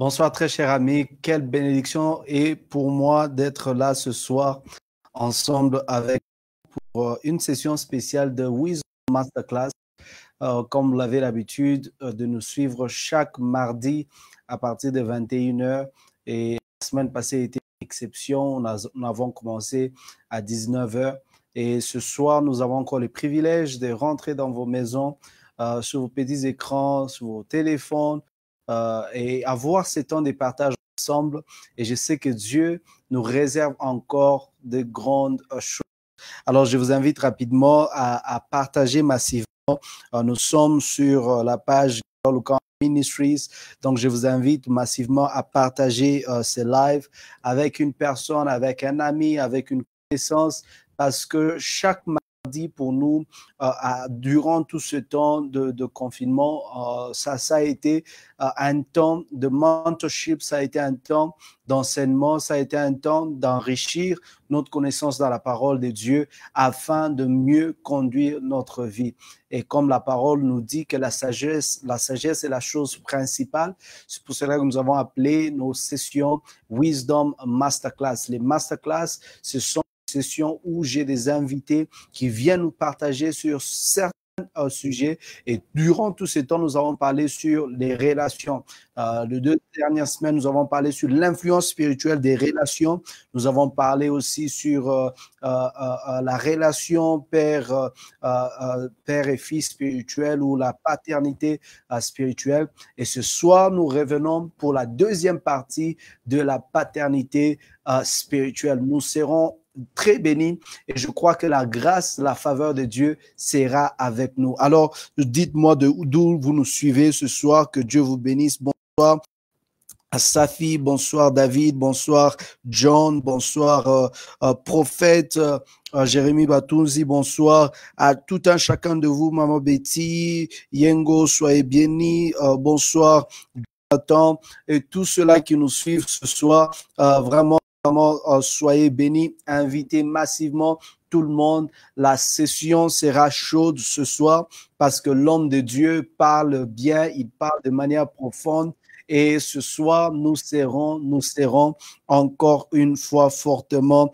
Bonsoir très cher ami, quelle bénédiction est pour moi d'être là ce soir ensemble avec une session spéciale de Wisdom Masterclass. Comme vous l'avez l'habitude de nous suivre chaque mardi à partir de 21h. Et la semaine passée était une exception, nous avons commencé à 19h. Et ce soir, nous avons encore le privilège de rentrer dans vos maisons, sur vos petits écrans, sur vos téléphones, et avoir ces temps de partage ensemble. Et je sais que Dieu nous réserve encore de grandes choses. Alors, je vous invite rapidement à partager massivement. Nous sommes sur la page Lucan Ministries. Donc, je vous invite massivement à partager ces lives avec une personne, avec un ami, avec une connaissance, parce que chaque mardi pour nous, durant tout ce temps de confinement, ça a été un temps de mentorship, ça a été un temps d'enseignement, ça a été un temps d'enrichir notre connaissance dans la parole de Dieu afin de mieux conduire notre vie. Et comme la parole nous dit que la sagesse est la chose principale, c'est pour cela que nous avons appelé nos sessions Wisdom Masterclass. Les Masterclass, ce sont des sessions où j'ai des invités qui viennent nous partager sur certains sujet. Et durant tout ce temps, nous avons parlé sur les relations. Les 2 dernières semaines, nous avons parlé sur l'influence spirituelle des relations. Nous avons parlé aussi sur la relation père et fils spirituel ou la paternité spirituelle. Et ce soir, nous revenons pour la deuxième partie de la paternité spirituelle. Nous serons très bénis et je crois que la grâce, la faveur de Dieu sera avec nous. Alors, dites-moi d'où vous nous suivez ce soir. Que Dieu vous bénisse. Bonsoir à Safi, bonsoir David, bonsoir John, bonsoir prophète Jérémy Batunzi, bonsoir à tout un chacun de vous, Maman Betty, Yengo, soyez bénis, bonsoir Jonathan et tous ceux-là qui nous suivent ce soir, vraiment soyez bénis, invitez massivement tout le monde. La session sera chaude ce soir parce que l'homme de Dieu parle bien, il parle de manière profonde. Et ce soir, nous serons encore une fois fortement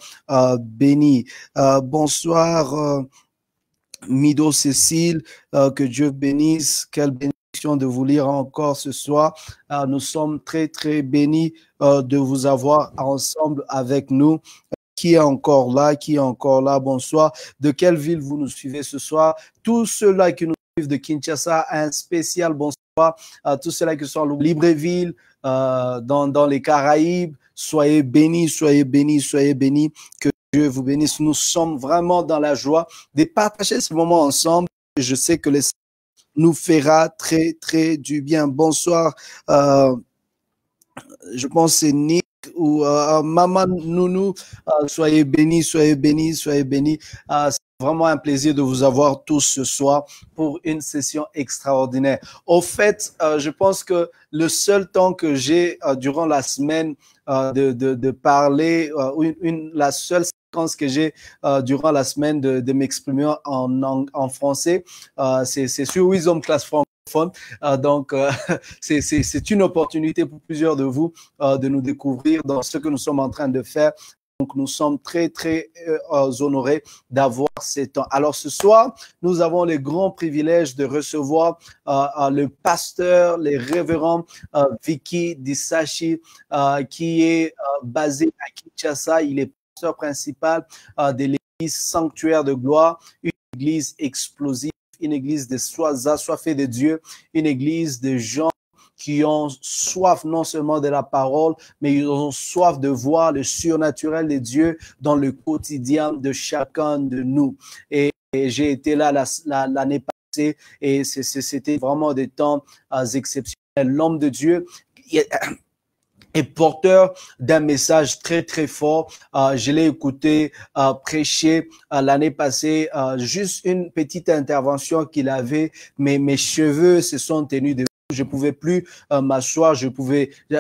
bénis. Bonsoir Mido Cécile, que Dieu bénisse. Quelle bénédiction de vous lire encore ce soir. Nous sommes très, très bénis de vous avoir ensemble avec nous. Qui est encore là? Qui est encore là? Bonsoir. De quelle ville vous nous suivez ce soir? Tous ceux-là qui nous suivent de Kinshasa, un spécial bonsoir. À tous ceux-là qui sont à Libreville, dans les Caraïbes, soyez bénis, soyez bénis, soyez bénis. Que Dieu vous bénisse. Nous sommes vraiment dans la joie de partager ce moment ensemble. Je sais que nous fera très, très du bien. Bonsoir. Je pense que c'est Nick ou Maman Nounou. Soyez bénis, soyez bénis, soyez bénis. C'est vraiment un plaisir de vous avoir tous ce soir pour une session extraordinaire. Au fait, je pense que le seul temps que j'ai durant la semaine de parler, la seule séquence que j'ai durant la semaine de m'exprimer en français, c'est sur Wisdom Class francophone. Donc, c'est une opportunité pour plusieurs de vous de nous découvrir dans ce que nous sommes en train de faire. Donc, nous sommes très, très honorés d'avoir ces temps. Alors, ce soir, nous avons le grand privilège de recevoir le pasteur, le révérend Vicky Disachi, qui est basé à Kinshasa. Il est pasteur principal de l'église Sanctuaire de Gloire, une église explosive, une église de assoiffés de Dieu, une église de gens qui ont soif non seulement de la parole, mais ils ont soif de voir le surnaturel de Dieu dans le quotidien de chacun de nous. Et j'ai été là l'année passée et c'était vraiment des temps exceptionnels. L'homme de Dieu est porteur d'un message très, très fort. Je l'ai écouté prêcher l'année passée, juste une petite intervention qu'il avait, mais mes cheveux se sont tenus de je pouvais plus m'asseoir,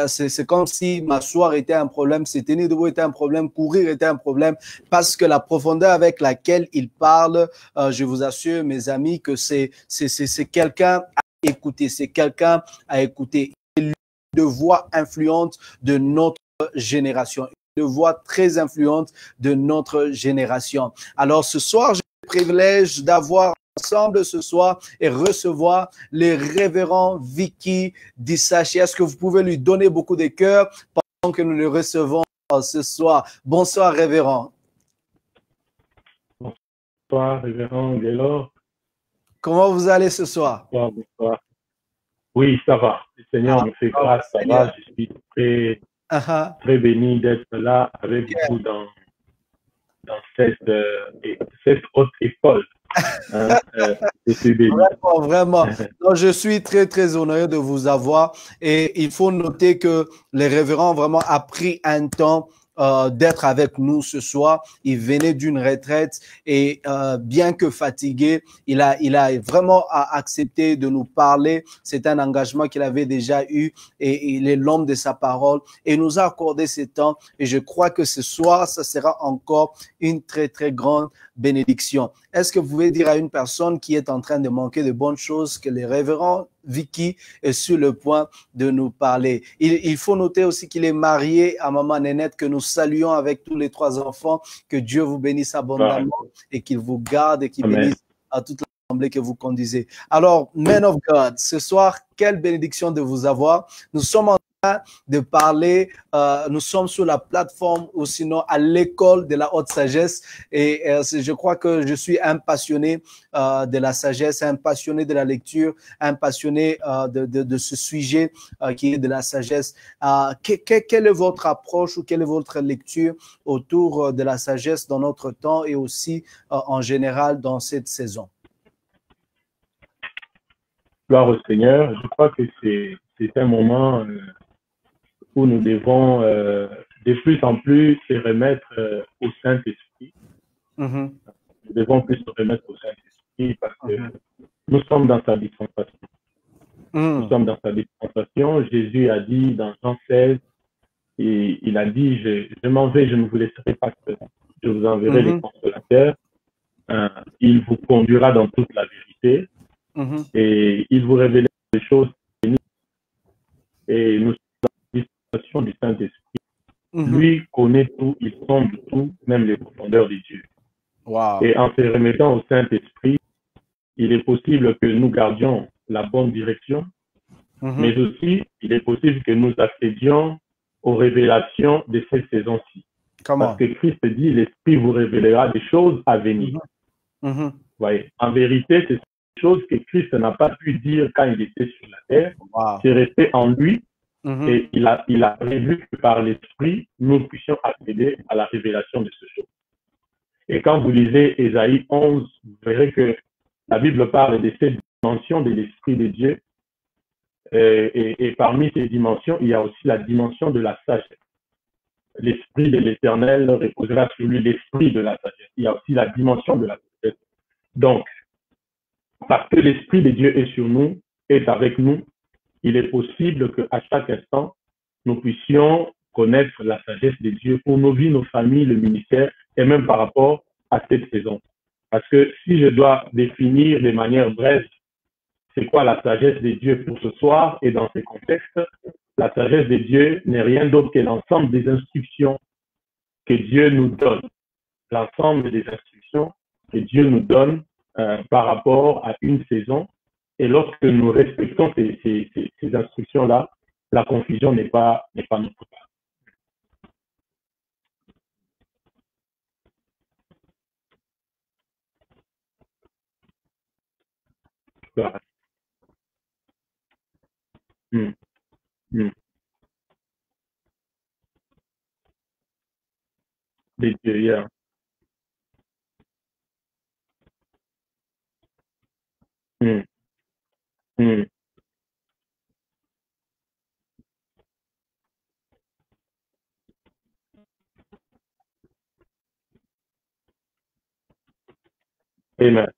c'est comme si m'asseoir était un problème, se tenir debout était un problème, courir était un problème, parce que la profondeur avec laquelle il parle, je vous assure, mes amis, que c'est quelqu'un à écouter, c'est quelqu'un à écouter. de voix influente de notre génération, une voix très influente de notre génération. Alors ce soir, j'ai le privilège d'avoir ensemble ce soir et recevoir les révérends Vicky Dissachi. Est-ce que vous pouvez lui donner beaucoup de cœur pendant que nous le recevons ce soir? Bonsoir, révérend. Bonsoir, révérend Gaylor. Comment vous allez ce soir? Bonsoir, bonsoir. Oui, ça va. Le Seigneur me fait grâce, ça va. Je suis très béni d'être là avec vous dans cette haute école. Je suis béni. Vraiment, vraiment. Donc, je suis très, très honoré de vous avoir. Et il faut noter que les révérends ont vraiment appris un temps d'être avec nous ce soir. Il venait d'une retraite et bien que fatigué, il a vraiment accepté de nous parler. C'est un engagement qu'il avait déjà eu et il est l'homme de sa parole et nous a accordé ce temps. Et je crois que ce soir, ça sera encore une très, très grande bénédiction. Est-ce que vous pouvez dire à une personne qui est en train de manquer de bonnes choses que le révérend Vicky est sur le point de nous parler? Il faut noter aussi qu'il est marié à maman Nénette, que nous saluons avec tous les 3 enfants. Que Dieu vous bénisse abondamment et qu'il vous garde et qu'il bénisse à toute l'assemblée que vous conduisez. Alors, Men of God, ce soir, quelle bénédiction de vous avoir. Nous sommes en train de parler, nous sommes sur la plateforme ou sinon à l'école de la haute sagesse et je crois que je suis un passionné de la sagesse, un passionné de la lecture, un passionné de ce sujet qui est de la sagesse. Quelle est votre approche ou quelle est votre lecture autour de la sagesse dans notre temps et aussi en général dans cette saison? Gloire au Seigneur. Je crois que c'est un moment où nous devons de plus en plus se remettre au Saint-Esprit. Nous devons plus se remettre au Saint-Esprit parce que nous sommes dans sa dispensation. Nous sommes dans sa dispensation. Jésus a dit dans Jean 16, et il a dit, je m'en vais, je ne vous laisserai pas seul. Je vous enverrai les consolateurs. Il vous conduira dans toute la vérité et il vous révélera des choses. Et nous du Saint-Esprit. Lui connaît tout, il sonde tout, même les profondeurs de Dieu. Et en se remettant au Saint-Esprit, il est possible que nous gardions la bonne direction, mais aussi il est possible que nous accédions aux révélations de cette saison-ci. Parce que Christ dit, l'Esprit vous révélera des choses à venir. Voyez, en vérité, c'est des choses que Christ n'a pas pu dire quand il était sur la terre. C'est resté en lui. Et il a prévu que par l'Esprit, nous puissions accéder à la révélation de ce choses. Et quand vous lisez Ésaïe 11, vous verrez que la Bible parle de cette dimension de l'Esprit de Dieu. Et parmi ces dimensions, il y a aussi la dimension de la sagesse. L'Esprit de l'Éternel reposera sur lui, l'Esprit de la sagesse. Il y a aussi la dimension de la sagesse. Donc, parce que l'Esprit de Dieu est sur nous, est avec nous, il est possible qu'à chaque instant, nous puissions connaître la sagesse de Dieu pour nos vies, nos familles, le ministère, et même par rapport à cette saison. Parce que si je dois définir de manière brève c'est quoi la sagesse de Dieu pour ce soir et dans ces contextes, la sagesse de Dieu n'est rien d'autre que l'ensemble des instructions que Dieu nous donne. L'ensemble des instructions que Dieu nous donne par rapport à une saison. Et lorsque nous respectons ces instructions-là, la confusion n'est pas notre part. Voilà. Des dieux, yeah. Amen.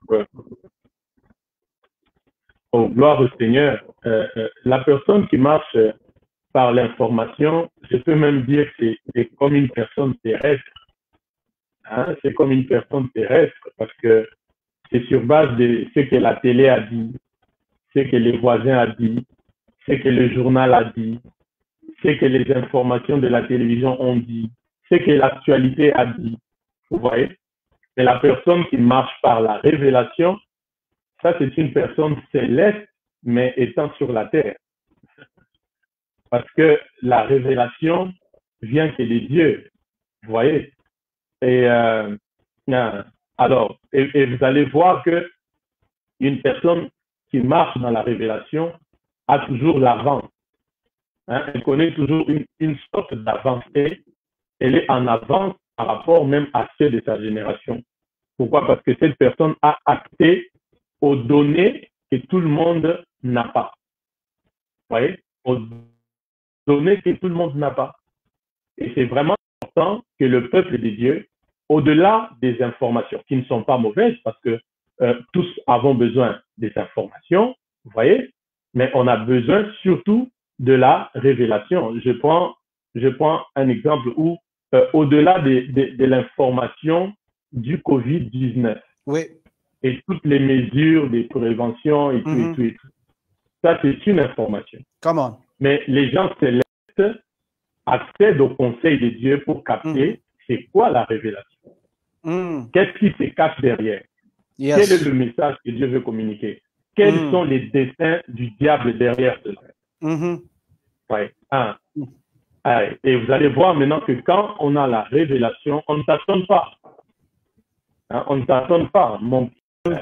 Ouais. Oh, gloire au Seigneur. La personne qui marche par l'information, je peux même dire que c'est comme une personne terrestre. hein, c'est comme une personne terrestre parce que c'est sur base de ce que la télé a dit, ce que les voisins ont dit, ce que le journal a dit, ce que les informations de la télévision ont dit, ce que l'actualité a dit. Vous voyez? Et la personne qui marche par la révélation, ça c'est une personne céleste, mais étant sur la terre. Parce que la révélation vient que de Dieu. Vous voyez? Et alors, et vous allez voir que une personne qui marche dans la révélation a toujours l'avance. Hein? Elle connaît toujours une sorte d'avancée. Elle est en avance par rapport même à ceux de sa génération. Pourquoi? Parce que cette personne a accès aux données que tout le monde n'a pas. Vous voyez? Aux données que tout le monde n'a pas. Et c'est vraiment important que le peuple de Dieu, au-delà des informations qui ne sont pas mauvaises, parce que tous avons besoin des informations, vous voyez, mais on a besoin surtout de la révélation. Je prends un exemple où, au-delà de l'information du COVID-19, oui, et toutes les mesures de prévention et tout, et tout, et tout, ça c'est une information. Comment? Mais les gens célestes accèdent au conseil de Dieu pour capter c'est quoi la révélation. Qu'est-ce qui se cache derrière? Yes. Quel est le message que Dieu veut communiquer? Quels sont les desseins du diable derrière cela? Ouais. Et vous allez voir maintenant que quand on a la révélation, on ne s'attend pas. Hein, on ne s'attend pas.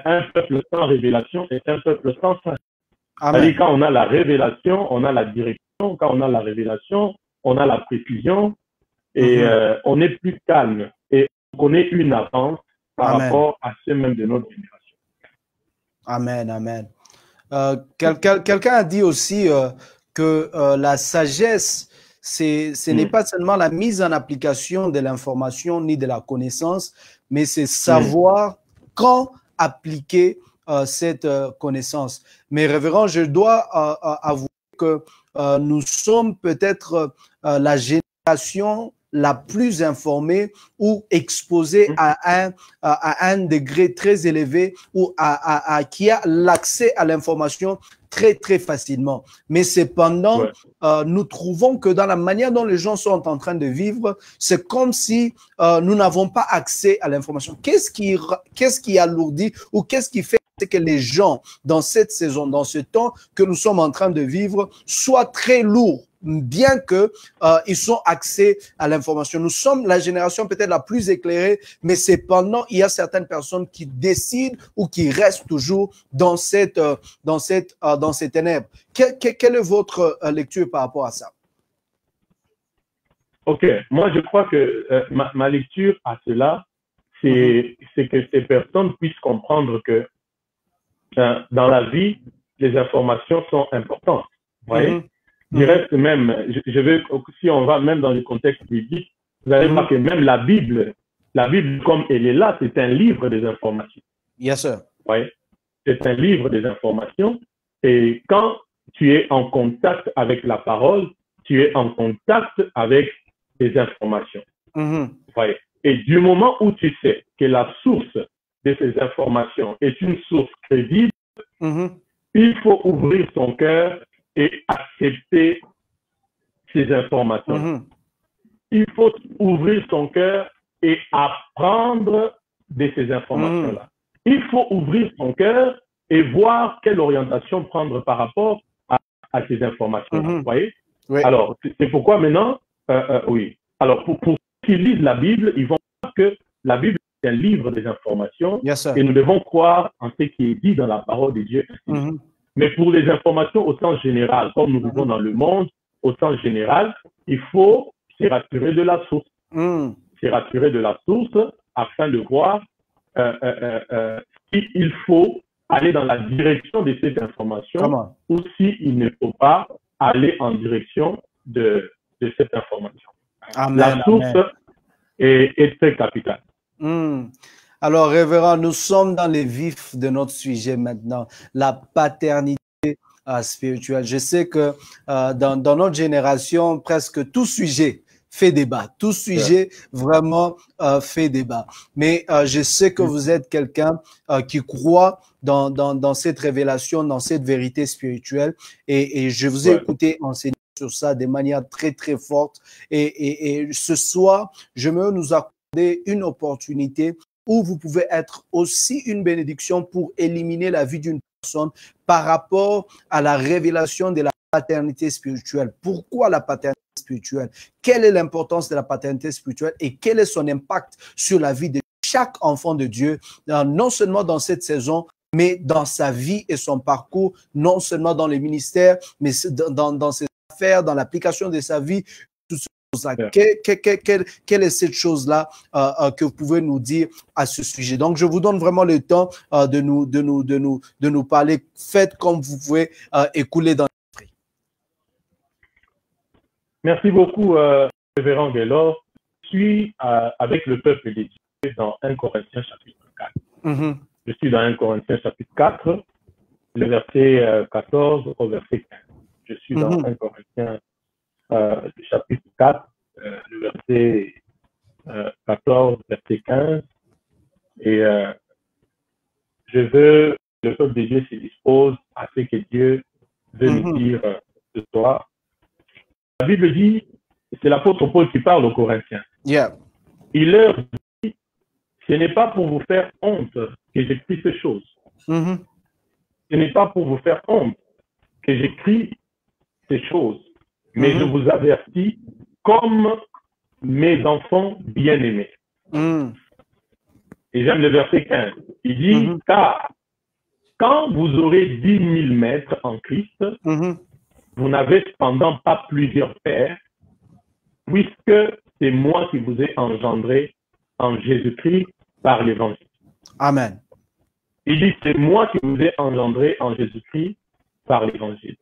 Un peuple sans révélation est un peuple sans fin. Quand on a la révélation, on a la direction. Quand on a la révélation, on a la précision. Et on est plus calme. Et on connaît une avance par rapport à ceux même de notre génération. Amen, amen. Quelqu'un a dit aussi que la sagesse, ce n'est pas seulement la mise en application de l'information ni de la connaissance, mais c'est savoir quand appliquer cette connaissance. Mais révérend, je dois avouer que nous sommes peut-être la génération la plus informée ou exposée à un degré très élevé ou qui a l'accès à l'information très, très facilement. Mais cependant, nous trouvons que dans la manière dont les gens sont en train de vivre, c'est comme si nous n'avons pas accès à l'information. Qu'est-ce qui alourdit ou qu'est-ce qui fait que les gens, dans cette saison, dans ce temps que nous sommes en train de vivre, soient très lourds, bien que ils sont accès à l'information. Nous sommes la génération peut-être la plus éclairée, mais cependant, il y a certaines personnes qui décident ou qui restent toujours dans ces ténèbres. Quelle est votre lecture par rapport à ça? Ok, moi je crois que ma lecture à cela, c'est que ces personnes puissent comprendre que dans la vie, les informations sont importantes. Vous voyez? Du reste même, si on va même dans le contexte biblique, vous allez voir que même la Bible comme elle est là, c'est un livre des informations. Yes, sir. Vous voyez? C'est un livre des informations. Et quand tu es en contact avec la parole, tu es en contact avec des informations. Vous voyez? Et du moment où tu sais que la source de ces informations est une source crédible, il faut ouvrir son cœur et accepter ces informations. Il faut ouvrir son cœur et apprendre de ces informations-là. Il faut ouvrir son cœur et voir quelle orientation prendre par rapport à ces informations-là. Vous voyez? Oui. Alors, c'est pourquoi maintenant, oui. Alors, pour ceux qui lisent la Bible, ils vont voir que la Bible est un livre des informations et nous devons croire en ce qui est dit dans la parole de Dieu. Mais pour les informations au sens général, comme nous vivons dans le monde, au sens général, il faut se rassurer de la source. Se rassurer de la source afin de voir s'il faut aller dans la direction de cette information ou s'il ne faut pas aller en direction de cette information. Amen, la source est très capitale. Alors, révérend, nous sommes dans les vifs de notre sujet maintenant, la paternité spirituelle. Je sais que dans notre génération, presque tout sujet fait débat. Tout sujet vraiment fait débat. Mais je sais que vous êtes quelqu'un qui croit dans cette révélation, dans cette vérité spirituelle. Et je vous ai écouté enseigner sur ça de manière très, très forte. Et ce soir, je veux nous accorder une opportunité où vous pouvez être aussi une bénédiction pour éliminer la vie d'une personne par rapport à la révélation de la paternité spirituelle. Pourquoi la paternité spirituelle? Quelle est l'importance de la paternité spirituelle et quel est son impact sur la vie de chaque enfant de Dieu, non seulement dans cette saison, mais dans sa vie et son parcours, non seulement dans les ministères, mais dans ses affaires, dans l'application de sa vie, tout ce quelle est cette chose-là que vous pouvez nous dire à ce sujet? Donc, je vous donne vraiment le temps de nous parler. Faites comme vous pouvez écouler dans l'esprit. Merci beaucoup, Révérend Gaylor. Je suis avec le peuple des dieux dans 1 Corinthiens chapitre 4. Je suis dans 1 Corinthiens chapitre 4, le verset 14 au verset 15. Je suis dans 1 Corinthiens chapitre 4, le verset 14, verset 15. Et je veux que le peuple de Dieu se dispose à ce que Dieu veut nous dire ce soir. La Bible dit, c'est l'apôtre Paul qui parle aux Corinthiens. Il leur dit, ce n'est pas pour vous faire honte que j'écris ces choses. Ce n'est pas pour vous faire honte que j'écris ces choses. Mais je vous avertis comme mes enfants bien-aimés. Et j'aime le verset 15. Il dit, car quand vous aurez 10 000 maîtres en Christ, vous n'avez cependant pas plusieurs pères, puisque c'est moi qui vous ai engendré en Jésus-Christ par l'évangile. Amen. Il dit, c'est moi qui vous ai engendré en Jésus-Christ par l'évangile.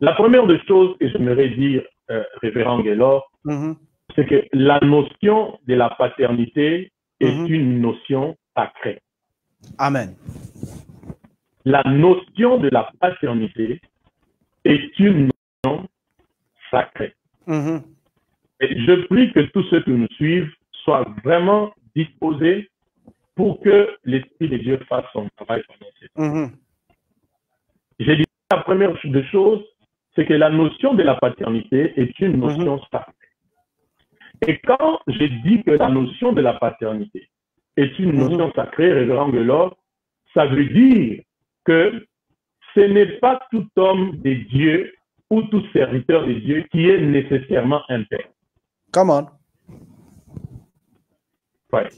La première des choses que j'aimerais dire, Révérend Gaylor, c'est que la notion de la paternité est une notion sacrée. Amen. La notion de la paternité est une notion sacrée. Et je prie que tous ceux qui nous suivent soient vraiment disposés pour que l'Esprit de Dieu fasse son travail pendant cette temps. J'ai dit la première des choses, c'est que la notion de la paternité est une notion sacrée. Et quand je dis que la notion de la paternité est une notion sacrée, Révérend Gaylor, ça veut dire que ce n'est pas tout homme de Dieu ou tout serviteur de Dieu qui est nécessairement un père. Come on. Ouais.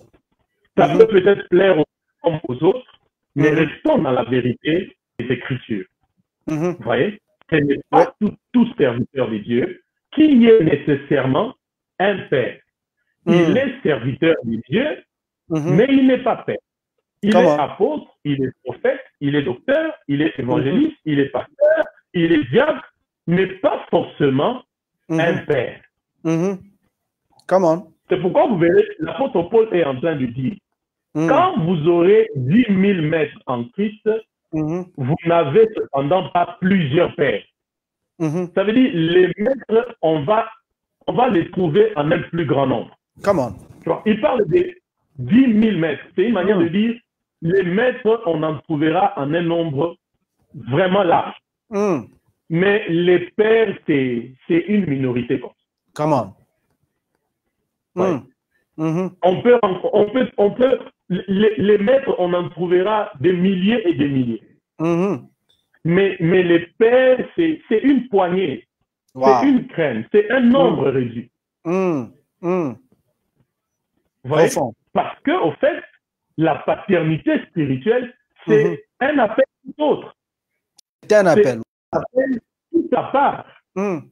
Ça peut peut-être plaire aux autres, mais restons dans la vérité des Écritures. Vous voyez? Ce n'est pas tout serviteur de Dieu qui est nécessairement un père. Il est serviteur de Dieu, mais il n'est pas père. Il est apôtre, il est prophète, il est docteur, il est évangéliste, il est pasteur, il est diacre, mais pas forcément un père. C'est pourquoi vous verrez, l'apôtre Paul est en train de dire, quand vous aurez 10 000 maîtres en Christ, vous n'avez cependant pas plusieurs pères. Ça veut dire, les maîtres, on va les trouver en un plus grand nombre. Il parle de 10 000 maîtres. C'est une manière de dire, les maîtres, on en trouvera en un nombre vraiment large. Mais les pères, c'est une minorité. On peut, les maîtres, on en trouvera des milliers et des milliers. Mais les pères, c'est une poignée. C'est une crème. C'est un nombre réduit. Vous voyez? Parce que, au fait, la paternité spirituelle, c'est un appel tout autre. C'est un appel. C'est un appel tout à part. Vous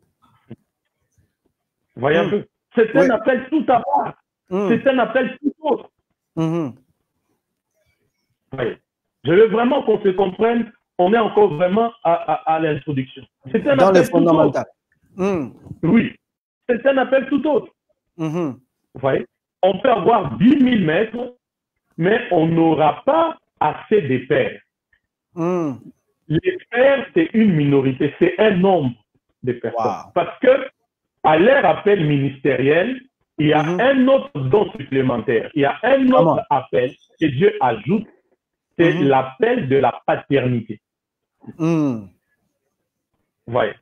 voyez un peu? C'est un appel tout à part. C'est un appel tout autre. Oui. Je veux vraiment qu'on se comprenne. On est encore vraiment à l'introduction. C'est un appel tout autre. Oui. C'est un appel tout autre. Vous voyez? On peut avoir 10 000 maîtres, mais on n'aura pas assez de pères. Les pères, c'est une minorité, c'est un nombre de personnes. Parce que à leur appel ministériel, il y a un autre don supplémentaire. Il y a un autre appel que Dieu ajoute, c'est l'appel de la paternité. Voyez.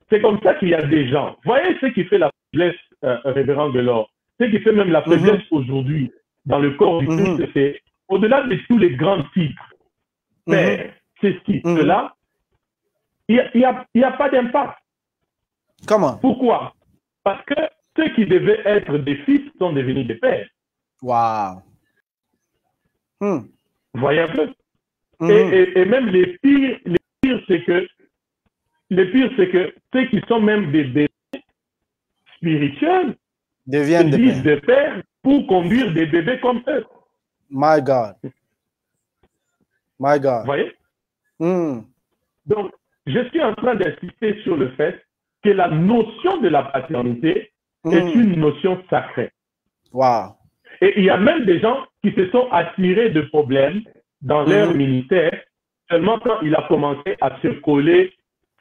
C'est comme ça qu'il y a des gens. Voyez ce qui fait la faiblesse, révérend Delors. Ce qui fait même la faiblesse aujourd'hui dans le corps du Christ, c'est au-delà de tous les grands titres, Père, ceci, cela, il n'y a pas d'impact. Comment? Pourquoi? Parce que ceux qui devaient être des fils sont devenus des pères. Waouh! Voyez un peu? Et même les pires, c'est que ceux qui sont même des bébés spirituels deviennent des pères pour conduire des bébés comme eux. My God. My God. Vous voyez? Donc, je suis en train d'insister sur le fait que la notion de la paternité est une notion sacrée. Wow. Et il y a même des gens qui se sont attirés de problèmes dans leur ministère seulement quand il a commencé à se coller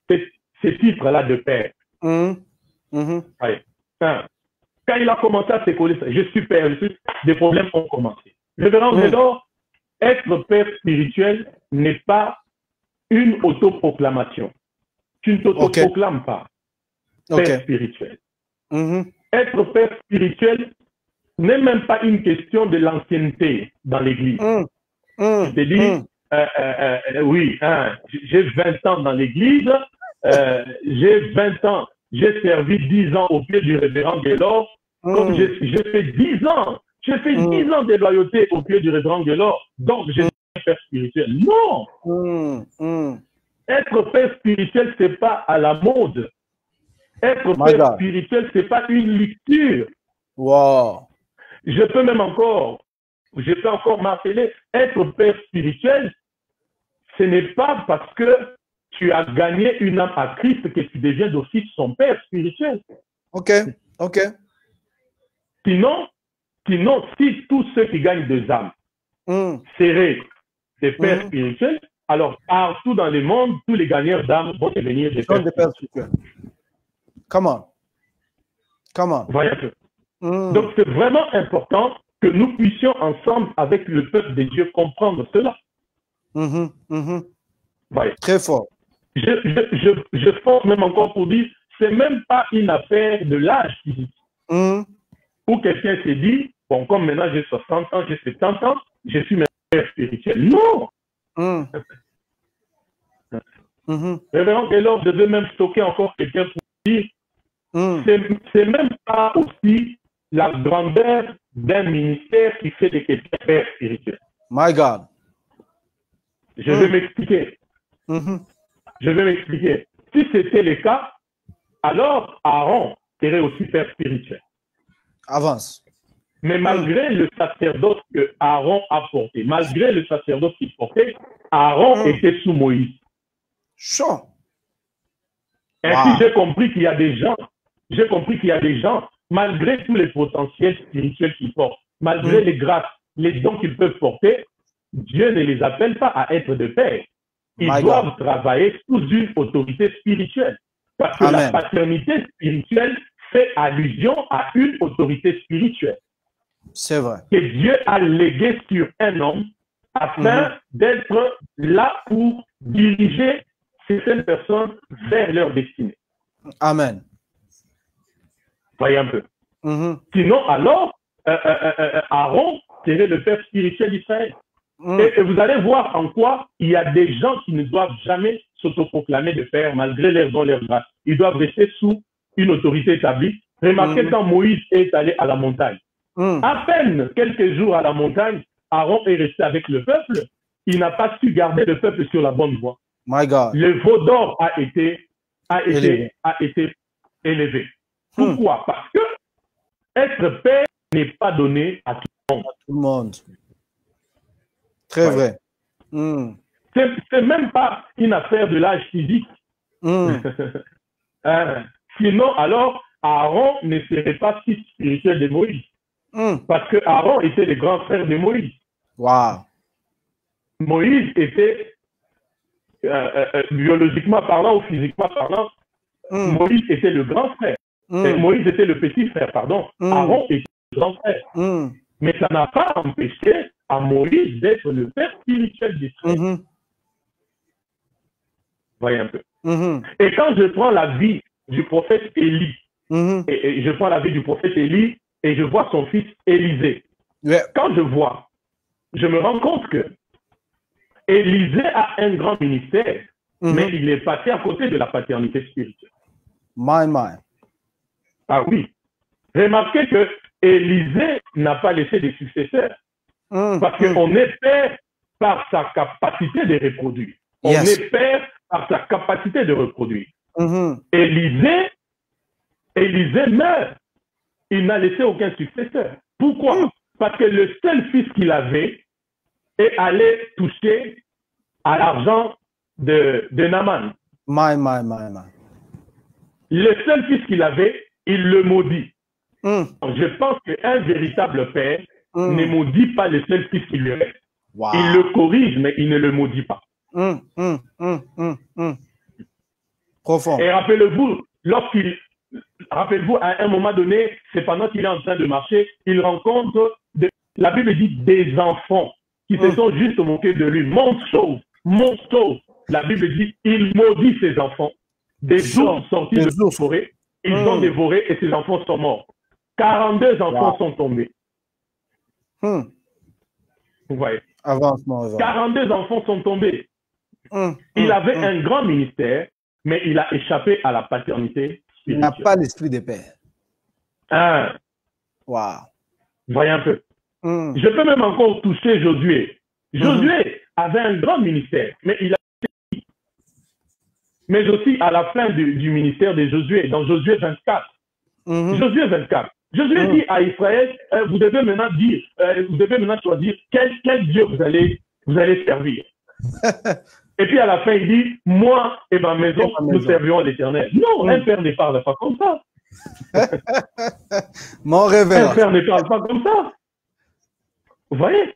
ces titres-là de père. Ouais. Quand il a commencé à se coller ça, je suis père, des problèmes ont commencé. Révérend Delors, être père spirituel n'est pas une autoproclamation. Tu ne t'autoproclames pas père spirituel. Être père spirituel n'est même pas une question de l'ancienneté dans l'Église. Je te dis, oui, j'ai 20 ans dans l'Église, j'ai 20 ans, j'ai servi 10 ans au pied du révérend Delors, comme j'ai fait 10 ans, j'ai fait 10 ans de loyauté au pied du révérend Delors, donc je suis père spirituel. Non! Être père spirituel, ce n'est pas à la mode. Être père spirituel, ce n'est pas une lecture. Wow. Je peux encore marteler, être père spirituel, ce n'est pas parce que tu as gagné une âme à Christ que tu deviens d'office son père spirituel. Ok. Sinon, si tous ceux qui gagnent des âmes seraient des pères spirituels, alors partout dans le monde, tous les gagneurs d'âmes vont devenir des pères spirituels. Comment? Voyez un peu. Donc, c'est vraiment important que nous puissions ensemble, avec le peuple de Dieu, comprendre cela. Voyez. Très fort. Je force même encore pour dire, c'est même pas une affaire de l'âge physique. Où quelqu'un se dit, bon, comme maintenant j'ai 60 ans, j'ai 70 ans, je suis même père spirituel. Non! Révérend Delors, je veux même stocker encore quelqu'un pour dire, c'est même pas aussi la grandeur d'un ministère qui fait de quelqu'un père spirituel. My God. Je vais m'expliquer. Je vais m'expliquer. Si c'était le cas, alors Aaron serait aussi père spirituel. Avance. Mais malgré le sacerdoce que Aaron a porté, malgré le sacerdoce qu'il portait, Aaron était sous Moïse. Chaud. Ainsi, j'ai compris qu'il y a des gens, malgré tous les potentiels spirituels qu'ils portent, malgré les grâces, les dons qu'ils peuvent porter, Dieu ne les appelle pas à être de père. Ils doivent travailler sous une autorité spirituelle. Parce que la paternité spirituelle fait allusion à une autorité spirituelle. C'est vrai. Que Dieu a légué sur un homme afin d'être là pour diriger certaines personnes vers leur destinée. Amen. Voyez un peu. Sinon, alors, Aaron serait le père spirituel d'Israël. Et vous allez voir en quoi il y a des gens qui ne doivent jamais s'autoproclamer de père malgré leurs dons, leurs grâces. Ils doivent rester sous une autorité établie. Remarquez quand Moïse est allé à la montagne. À peine quelques jours à la montagne, Aaron est resté avec le peuple. Il n'a pas su garder le peuple sur la bonne voie. My God. Le veau d'or a été élevé. Pourquoi? Parce que être père n'est pas donné à tout le monde. Très vrai. C'est même pas une affaire de l'âge physique. Sinon, alors, Aaron ne serait pas fils spirituel de Moïse. Parce que Aaron était le grand frère de Moïse. Wow. Moïse était, biologiquement parlant ou physiquement parlant, Moïse était le grand frère. Moïse était le petit frère, pardon. Aaron était le grand frère. Mais ça n'a pas empêché à Moïse d'être le père spirituel d'Israël. Voyez un peu. Et quand je prends la vie du prophète Élie, et je prends la vie du prophète Élie, et je vois son fils Élisée. Quand je vois, je me rends compte que Élisée a un grand ministère, mais il est passé à côté de la paternité spirituelle. Ah oui. Remarquez que Élisée n'a pas laissé de successeurs. Parce qu'on est père par sa capacité de reproduire. On est père par sa capacité de reproduire. Élisée meurt. Il n'a laissé aucun successeur. Pourquoi? Parce que le seul fils qu'il avait est allé toucher à l'argent de Naaman. Le seul fils qu'il avait, il le maudit. Je pense qu'un véritable père ne maudit pas le seul fils qu'il lui reste. Il le corrige, mais il ne le maudit pas. Profond. Et rappelez-vous, rappelez-vous, à un moment donné, c'est pendant qu'il est en train de marcher, il rencontre, la Bible dit, des enfants qui se sont juste moqués de lui. Monstrueux. La Bible dit, il maudit ses enfants. Des ours sortis de la forêt, ils ont dévoré et ses enfants sont morts. 42 enfants sont tombés. Vous voyez. 42 enfants sont tombés. Il avait un grand ministère, mais il a échappé à la paternité spirituelle. Il n'a pas l'esprit de père. Voyez un peu. Je peux même encore toucher Josué. Josué avait un grand ministère, mais il a mais aussi à la fin du ministère de Josué, dans Josué 24. Josué 24. Josué dit à Israël, vous devez maintenant choisir quel Dieu vous allez servir. Et puis à la fin, il dit, moi et ma maison, nous servirons l'Éternel. Non, un père ne parle pas comme ça. Mon révérend. Un père ne parle pas comme ça. Vous voyez?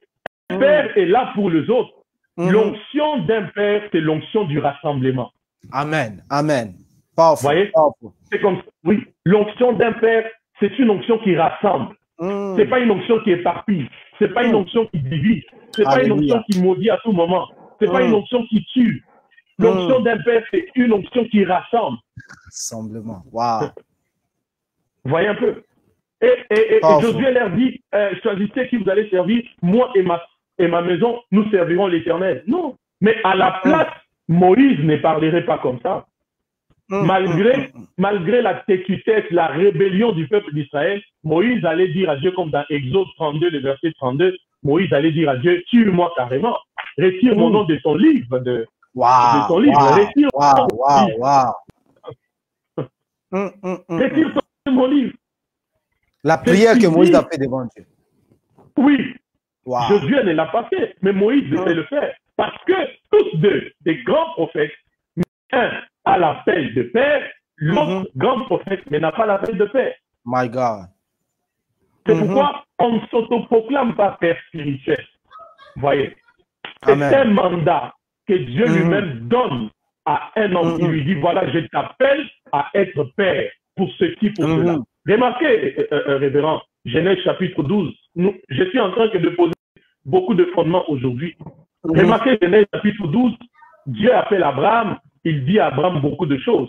Un père est là pour les autres. L'onction d'un père, c'est l'onction du rassemblement. Amen. Amen. Vous voyez? C'est comme ça. Oui. L'onction d'un père, c'est une onction qui rassemble. C'est pas une onction qui éparpille. C'est pas une onction qui divise. C'est pas une onction qui maudit à tout moment. C'est pas une onction qui tue. L'onction d'un père, c'est une onction qui rassemble. Rassemblement. Wow. Vous voyez un peu? Et Josué leur dit, choisissez qui vous allez servir. Moi et ma maison, nous servirons l'Éternel. Non. Mais à la place, Moïse ne parlerait pas comme ça. Malgré la têtutesse, la rébellion du peuple d'Israël, Moïse allait dire à Dieu, comme dans Exode 32, le verset 32, Moïse allait dire à Dieu, tue-moi carrément. Retire mon nom de ton livre. De ton livre. Retire mon livre. La prière que Moïse a fait devant Dieu. Oui. Josué ne l'a pas fait, mais Moïse devait le faire. Parce que tous deux, des grands prophètes, un a l'appel de père, l'autre grand prophète, mais n'a pas l'appel de père. My God. C'est pourquoi on ne s'autoproclame pas père spirituel. Vous voyez? C'est un mandat que Dieu lui-même donne à un homme. Il lui dit, voilà, je t'appelle à être père pour ceci, pour cela. Remarquez, révérend, Genèse chapitre 12, je suis en train de poser beaucoup de fondements aujourd'hui. Remarquez, Genèse chapitre 12, Dieu appelle Abraham, il dit à Abraham beaucoup de choses.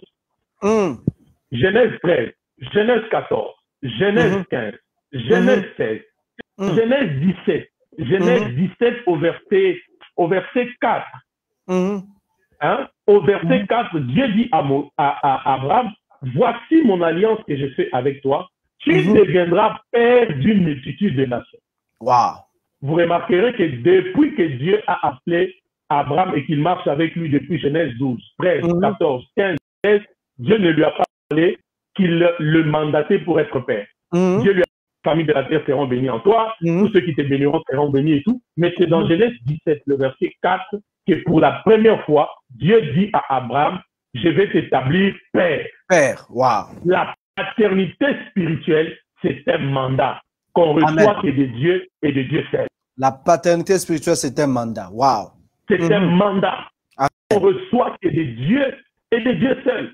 Genèse 13, Genèse 14, Genèse 15, Genèse 16, Genèse 17, Genèse 17 au verset 4. Au verset 4, Dieu dit à Abraham, voici mon alliance que je fais avec toi, tu deviendras père d'une multitude de nations. Vous remarquerez que depuis que Dieu a appelé Abraham et qu'il marche avec lui depuis Genèse 12, 13, 14, 15, 16, Dieu ne lui a pas parlé qu'il le mandatait pour être père. Dieu lui a dit, les familles de la terre seront bénies en toi, tous ceux qui te béniront seront bénis et tout. Mais c'est dans Genèse 17, le verset 4, que pour la première fois, Dieu dit à Abraham, je vais t'établir père. La paternité spirituelle, c'est un mandat qu'on reçoit que de Dieu et de Dieu seul. La paternité spirituelle, c'est un mandat. C'est un mandat qu'on reçoit que de Dieu et de Dieu seul.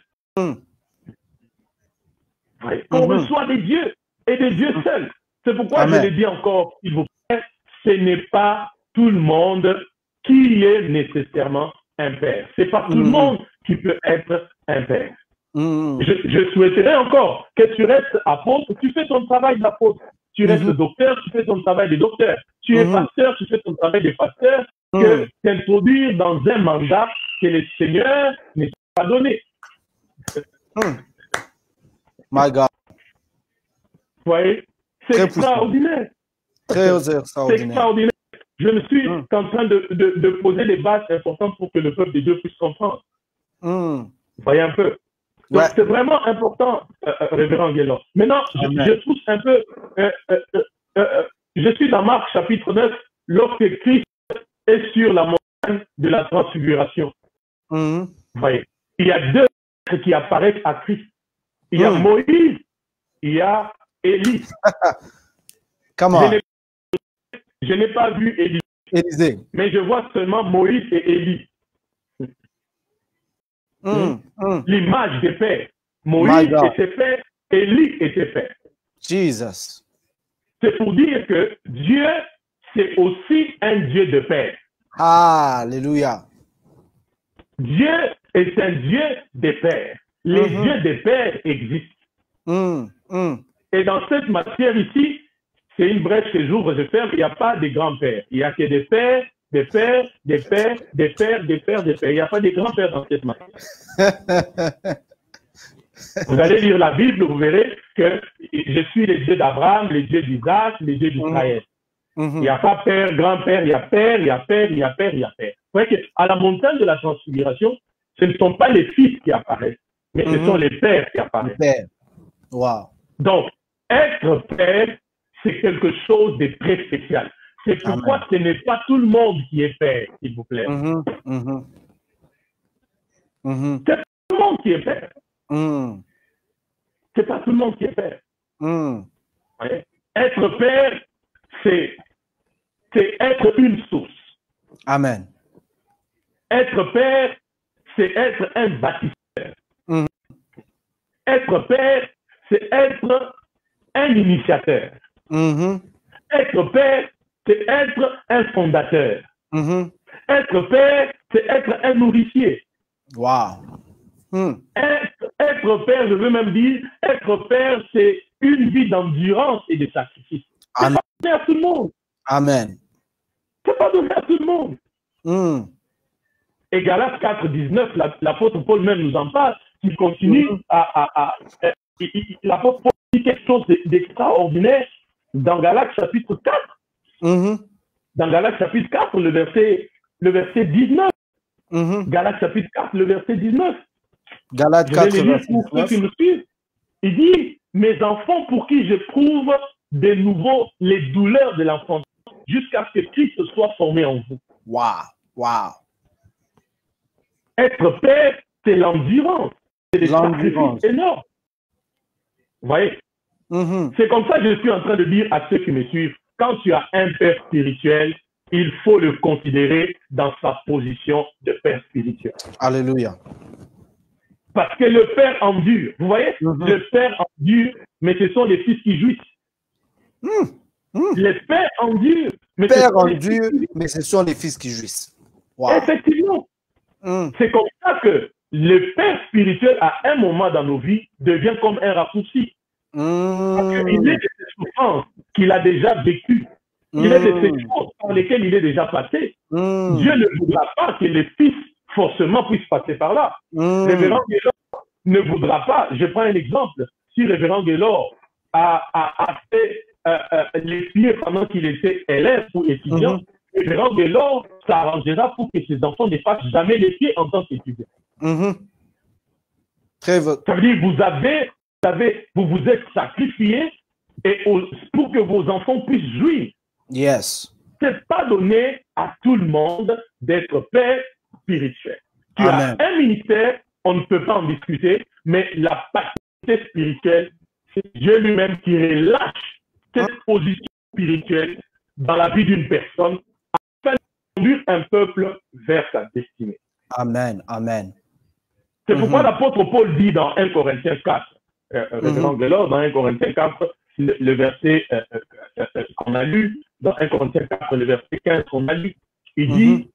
On reçoit des dieux et des dieux seuls. C'est pourquoi je l'ai dit encore, s'il vous plaît, ce n'est pas tout le monde qui est nécessairement un père. Ce n'est pas tout le monde qui peut être un père. Je souhaiterais encore que tu restes apôtre, tu fais ton travail d'apôtre. Tu restes docteur, tu fais ton travail de docteur. Tu es pasteur, tu fais ton travail de pasteur. Que t'introduire dans un mandat que le Seigneur ne t'a pas donné. My God. Vous voyez? C'est extraordinaire. Très extraordinaire. C'est extraordinaire. Je me suis en train de poser les bases importantes pour que le peuple de Dieu puisse comprendre. Vous voyez un peu? Donc, c'est vraiment important, révérend Guélor. Maintenant, je trouve un peu... je suis dans Marc chapitre 9, lorsque Christ est sur la montagne de la transfiguration. Vous voyez? Il y a deux qui apparaissent à Christ. Il y a Moïse, il y a Élie. Je n'ai pas vu Élisée, mais je vois seulement Moïse et Élie. L'image des pères. Moïse était père, Élie était père. Jesus. C'est pour dire que Dieu, c'est aussi un Dieu de père. Alléluia. Dieu est un Dieu des pères. Les dieux des pères existent. Et dans cette matière ici, c'est une brèche que j'ouvre, je ferme, il n'y a pas de grands-pères. Il n'y a que des pères, des pères, des pères, des pères, des pères, des pères. Il n'y a pas de grands-pères dans cette matière. Vous allez lire la Bible, vous verrez que je suis les dieux d'Abraham, les dieux d'Isaac, les dieux d'Israël. Il n'y a pas père, grand-père, il y a père, il y a père, il y a père, il y a père. Vous voyez qu'à la montagne de la transfiguration, ce ne sont pas les fils qui apparaissent, mais ce sont les pères qui apparaissent. Wow. Donc, être père, c'est quelque chose de très spécial. C'est pourquoi ce n'est pas tout le monde qui est père, s'il vous plaît. C'est pas tout le monde qui est père. C'est pas tout le monde qui est père. Être père, c'est être une source. Amen. Être père, c'est être un bâtisseur. Être père, c'est être un initiateur. Être père, c'est être un fondateur. Être père, c'est être un nourricier. Wow. Être père, je veux même dire, être père, c'est une vie d'endurance et de sacrifice. C'est pas donné à tout le monde. Amen. C'est pas donné à tout le monde. Et Galates 4, 19, l'apôtre Paul même nous en parle. Il continue l'apôtre Paul dit quelque chose d'extraordinaire dans Galates chapitre 4. Dans Galates chapitre 4, le verset 19. Galates chapitre 4, le verset 19. Galates 4, verset 19. Pour ceux qui me suivent. Il dit, mes enfants pour qui j'éprouve de nouveau les douleurs de l'enfance jusqu'à ce que Christ soit formé en vous. Wow. Être père, c'est l'endurance. C'est des sacrifices énormes. Vous voyez? C'est comme ça que je suis en train de dire à ceux qui me suivent, quand tu as un père spirituel, il faut le considérer dans sa position de père spirituel. Alléluia. Parce que le père endure. Vous voyez? Le père endure, mais ce sont les fils qui jouissent. Les pères endurent, mais ce sont les fils qui jouissent. Wow. Effectivement. C'est comme ça que le père spirituel, à un moment dans nos vies, devient comme un raccourci. Parce qu'il est de ces souffrances qu'il a déjà vécues. Il est de ces choses par lesquelles il est déjà passé. Dieu ne voudra pas que les fils forcément puissent passer par là. Révérend Guélor ne voudra pas. Je prends un exemple. Si Révérend Guélor a fait les pieds pendant qu'il était élève ou étudiant, Révérend Guélor s'arrangera pour que ses enfants ne fassent jamais les pieds en tant qu'étudiant. Ça veut dire que vous vous êtes sacrifié pour que vos enfants puissent jouir. Yes. C'est pas donné à tout le monde d'être père spirituel. Tu as un ministère, on ne peut pas en discuter, mais la paternité spirituelle, c'est Dieu lui-même qui relâche cette position spirituelle dans la vie d'une personne afin de conduire un peuple vers sa destinée. Amen. C'est pourquoi l'apôtre Paul dit dans 1 Corinthiens 4, révérend Gelor, dans 1 Corinthiens 4, le verset qu'on a lu, dans 1 Corinthiens 4, le verset 15 qu'on a lu, il dit,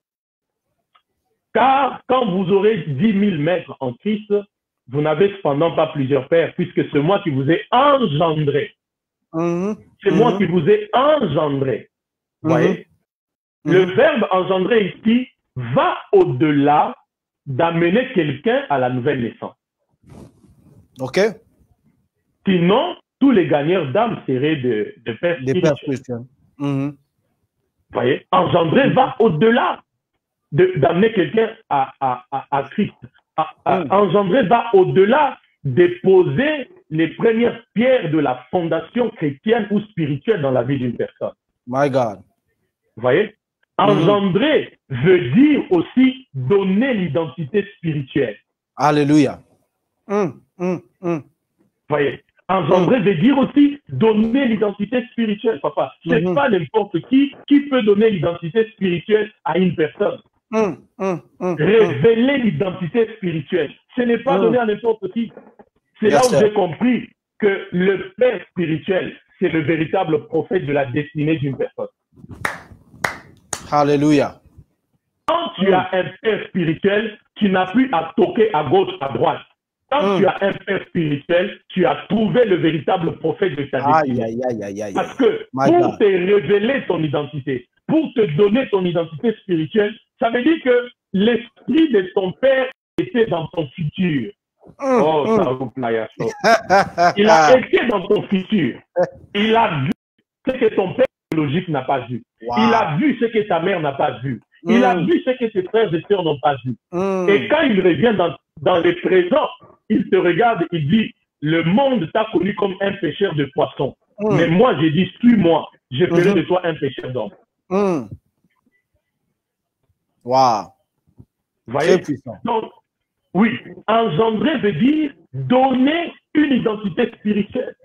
car quand vous aurez 10 000 maîtres en Christ, vous n'avez cependant pas plusieurs pères, puisque c'est moi qui vous ai engendré. C'est moi qui vous ai engendré. Vous voyez? Le verbe engendrer ici va au-delà d'amener quelqu'un à la nouvelle naissance. OK. Sinon, tous les gagneurs d'âme seraient de pères spirituels. Vous voyez? Engendrer va au-delà d'amener quelqu'un à Christ. Engendrer va au-delà de poser les premières pierres de la fondation chrétienne ou spirituelle dans la vie d'une personne. My God. Vous voyez? Engendrer veut dire aussi donner l'identité spirituelle. Alléluia. Vous voyez? Engendrer veut dire aussi donner l'identité spirituelle, papa. C'est pas n'importe qui peut donner l'identité spirituelle à une personne. Révéler l'identité spirituelle. Ce n'est pas donné à n'importe qui. C'est là où j'ai compris que le père spirituel, c'est le véritable prophète de la destinée d'une personne. Alléluia. Quand tu as un père spirituel, tu n'as plus à toquer à gauche, à droite. Quand tu as un père spirituel, tu as trouvé le véritable prophète de ta destinée. Parce que pour te révéler ton identité, pour te donner ton identité spirituelle, ça veut dire que l'esprit de ton père était dans ton futur. Oh, ça vous plaît. Il a été dans ton futur. Il a vu ce que ton père biologique n'a pas vu. Il a vu ce que ta mère n'a pas vu. Il a vu ce que tes frères et sœurs n'ont pas vu. Et quand il revient dans le présent, il te regarde, il dit, le monde t'a connu comme un pêcheur de poissons. Mais moi, j'ai dit, suis-moi, je ferai de toi un pêcheur d'hommes. Wow. Vous voyez? Donc, oui, engendrer veut dire donner une identité spirituelle.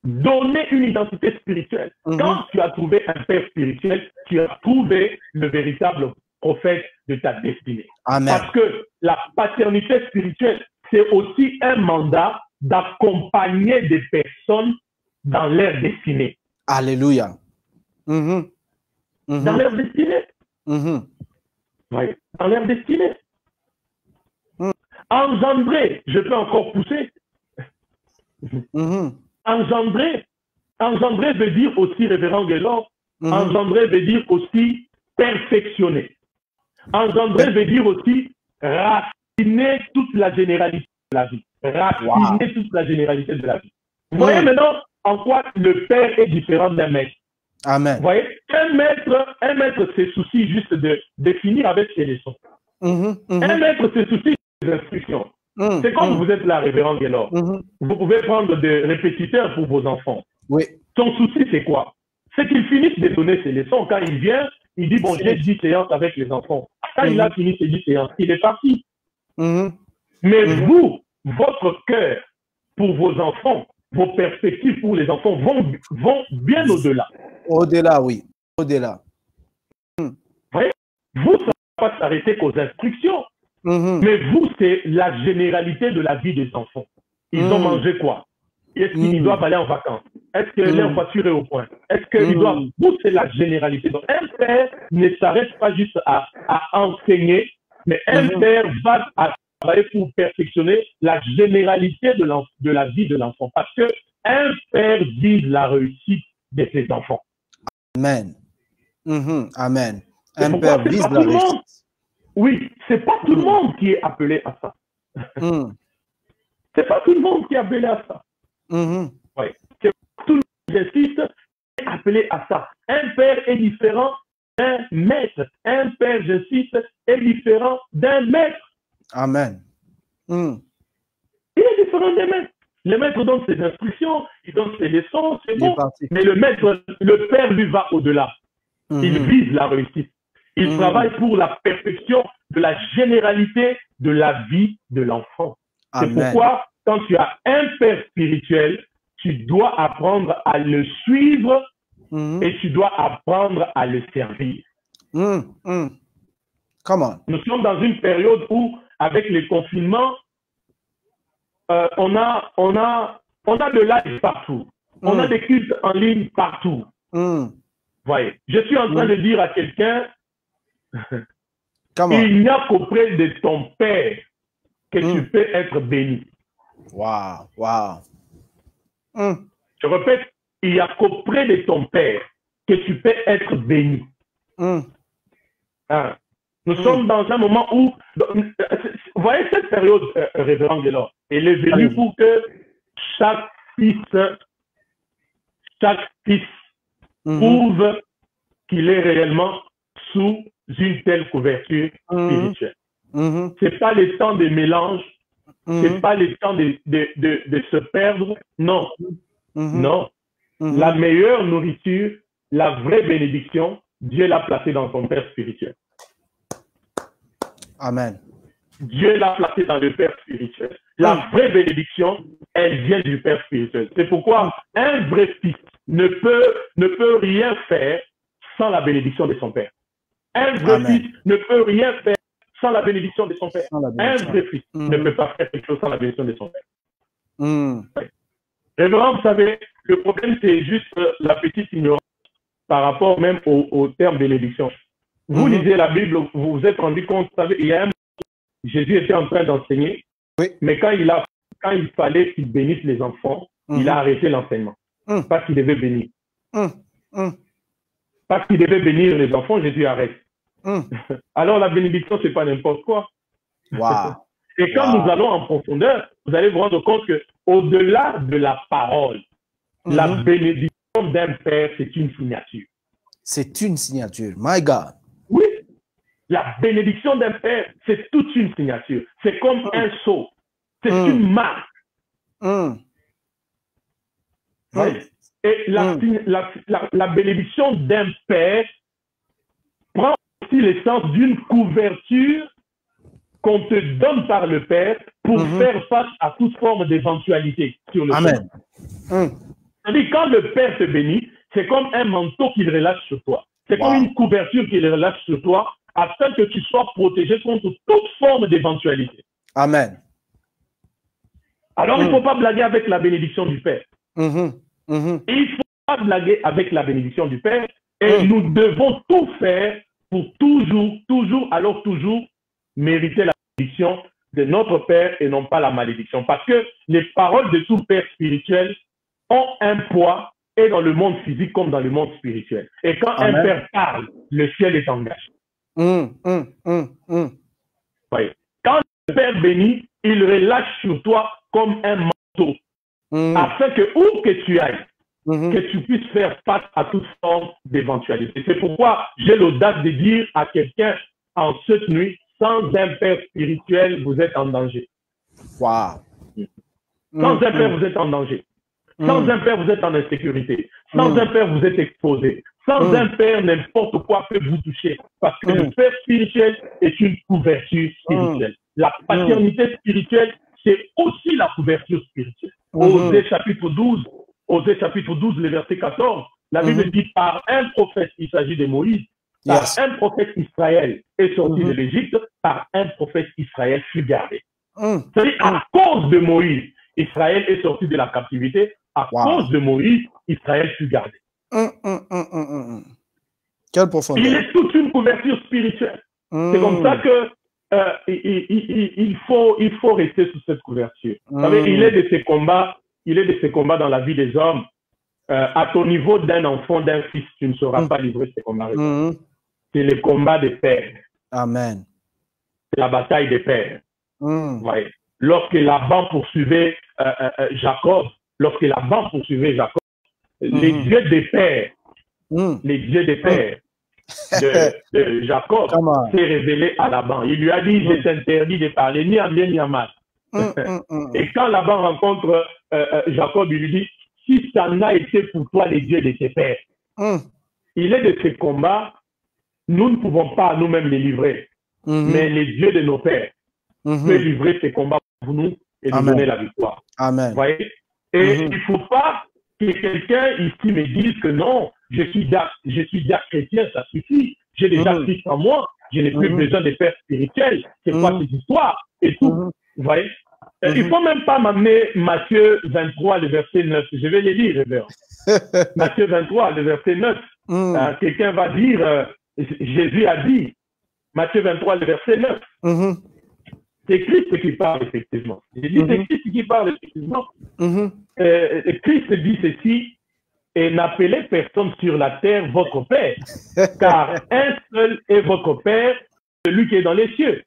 Donner une identité spirituelle. Quand tu as trouvé un père spirituel, tu as trouvé le véritable prophète de ta destinée. Amen. Parce que la paternité spirituelle, c'est aussi un mandat d'accompagner des personnes dans leur destinée. Alléluia. Dans leur destinée. Oui, dans leur destinée. Engendrer, je peux encore pousser. Engendrer veut dire aussi, révérend Gelor, engendrer veut dire aussi perfectionner. Engendrer veut dire aussi raciner toute la généralité de la vie. Raciner toute la généralité de la vie. Vous voyez maintenant en quoi le père est différent d'un maître. Amen. Vous voyez, un maître se soucie juste de finir avec ses leçons. Un maître se soucie des instructions. C'est comme vous êtes là, révérend Gelor. Vous pouvez prendre des répétiteurs pour vos enfants. Oui. Son souci, c'est quoi? C'est qu'il finisse de donner ses leçons. Quand il vient, il dit, bon, j'ai 10 séances avec les enfants. Quand il a fini ses 10 séances, il est parti. Mais vous, votre cœur pour vos enfants, vos perspectives pour les enfants vont bien au-delà. Au-delà, oui. Au-delà. Vous voyez? Vous, ça ne va pas s'arrêter qu'aux instructions. Mais vous, c'est la généralité de la vie des enfants. Ils ont mangé quoi? Est-ce qu'ils doivent aller en vacances? Est-ce que leur voiture est au point? Est-ce qu'ils doivent... Vous, c'est la généralité. Donc, un père ne s'arrête pas juste à enseigner, mais un père va travailler pour perfectionner la généralité de la vie de l'enfant. Parce que un père vise la réussite de ses enfants. Amen. Amen. Un père vise la réussite. Oui, c'est pas tout le monde qui est appelé à ça. C'est pas tout le monde qui est appelé à ça. Oui. C'est pas tout le monde qui est appelé à ça. Un père est différent d'un maître. Un père, j'insiste, est différent d'un maître. Amen. Il est différent des maîtres. Le maître donne ses instructions, il donne ses leçons, c'est bon. Mais le maître, le père, lui, va au-delà. Il vise la réussite. Il travaille pour la perfection de la généralité de la vie de l'enfant. C'est pourquoi, quand tu as un père spirituel, tu dois apprendre à le suivre et tu dois apprendre à le servir. Comment? Nous sommes dans une période où, avec les confinements, on a On a de live partout. On a des cultes en ligne partout. Voyez, je suis en train de dire à quelqu'un, il n'y a qu'auprès de ton Père que tu peux être béni. Wow, wow. Je répète, il n'y a qu'auprès de ton Père que tu peux être béni. Hein? Nous sommes dans un moment où, vous voyez cette période, révérend Gaylord, elle est venue pour que chaque fils prouve qu'il est réellement sous une telle couverture spirituelle. C'est pas le temps de mélange, c'est pas le temps de se perdre, non. Non. La meilleure nourriture, la vraie bénédiction, Dieu l'a placée dans son Père spirituel. Amen. Dieu l'a placée dans le Père spirituel. La vraie bénédiction, elle vient du Père spirituel. C'est pourquoi un vrai fils ne peut rien faire sans la bénédiction de son Père. Un vrai fils ne peut rien faire sans la bénédiction de son Père. Un vrai fils ne peut pas faire quelque chose sans la bénédiction de son Père. Révérend, vous savez, le problème, c'est juste la petite ignorance par rapport même au terme bénédiction. Vous lisez la Bible, vous vous êtes rendu compte, vous savez, il y a un moment, Jésus était en train d'enseigner, mais quand il fallait qu'il bénisse les enfants, il a arrêté l'enseignement. Parce qu'il devait bénir. Parce qu'il devait bénir les enfants, Jésus arrête. Alors la bénédiction, ce n'est pas n'importe quoi. Wow. Et quand nous allons en profondeur, vous allez vous rendre compte qu'au-delà de la parole, la bénédiction d'un père, c'est une signature. C'est une signature. My God. Oui. La bénédiction d'un père, c'est toute une signature. C'est comme un sceau. C'est une marque. Oui. Et la bénédiction d'un père prend aussi le sens d'une couverture qu'on te donne par le Père pour faire face à toute forme d'éventualité sur le chemin. C'est-à-dire, quand le Père te bénit, c'est comme un manteau qu'il relâche sur toi. C'est comme une couverture qu'il relâche sur toi afin que tu sois protégé contre toute forme d'éventualité. Amen. Alors, il ne faut pas blaguer avec la bénédiction du Père. Il ne faut pas blaguer avec la bénédiction du Père. Et nous devons tout faire pour toujours mériter la bénédiction de notre Père et non pas la malédiction. Parce que les paroles de tout Père spirituel ont un poids et dans le monde physique comme dans le monde spirituel. Et quand un Père parle, le ciel est engagé. Voyez. Quand le Père bénit, il relâche sur toi comme un manteau afin que où que tu ailles, que tu puisses faire face à toute forme d'éventualité. C'est pourquoi j'ai l'audace de dire à quelqu'un en cette nuit, sans un Père spirituel, vous êtes en danger. Wow. Sans un Père, vous êtes en danger. Sans un Père, vous êtes en insécurité. Sans un Père, vous êtes exposé. Sans un Père, n'importe quoi peut vous toucher. Parce que le Père spirituel est une couverture spirituelle. La paternité spirituelle, c'est aussi la couverture spirituelle. Osée chapitre 12, le verset 14, la Bible dit par un prophète, il s'agit de Moïse, par un prophète Israël est sorti de l'Égypte, par un prophète Israël fut gardé. C'est-à-dire, à cause de Moïse, Israël est sorti de la captivité, à cause de Moïse, Israël fut gardé. Quelle profondeur. Il est toute une couverture spirituelle. C'est comme ça que il faut rester sous cette couverture. Vous savez, il est de ces combats dans la vie des hommes. À ton niveau d'un enfant, d'un fils, tu ne sauras pas livrer ces combats. C'est le combat des pères. Amen. C'est la bataille des pères. Ouais. Lorsque Laban poursuivait Jacob, les dieux des pères, de Jacob s'est révélé à Laban. Il lui a dit, je t'interdis de parler ni à bien ni à mal. Et quand Laban rencontre Jacob, il lui dit, si ça n'a été pour toi les dieux de tes pères, il est de ces combats, nous ne pouvons pas nous-mêmes les livrer, mais les dieux de nos pères peuvent livrer ces combats pour nous et nous donner la victoire. Amen. Vous voyez? Et il ne faut pas que quelqu'un ici me dise que non, je suis déjà chrétien, ça suffit. J'ai déjà Christ en moi, je n'ai plus besoin de pères spirituels. C'est quoi cette histoire? Et tout. Vous voyez? Il ne faut même pas m'amener Matthieu 23, le verset 9. Je vais les lire, révérend. Matthieu 23, le verset 9. Quelqu'un va dire, Jésus a dit, Matthieu 23, le verset 9. C'est Christ qui parle, effectivement. J'ai dit, c'est Christ qui parle, effectivement. Christ dit ceci, et n'appelez personne sur la terre votre Père, car un seul est votre Père, celui qui est dans les cieux.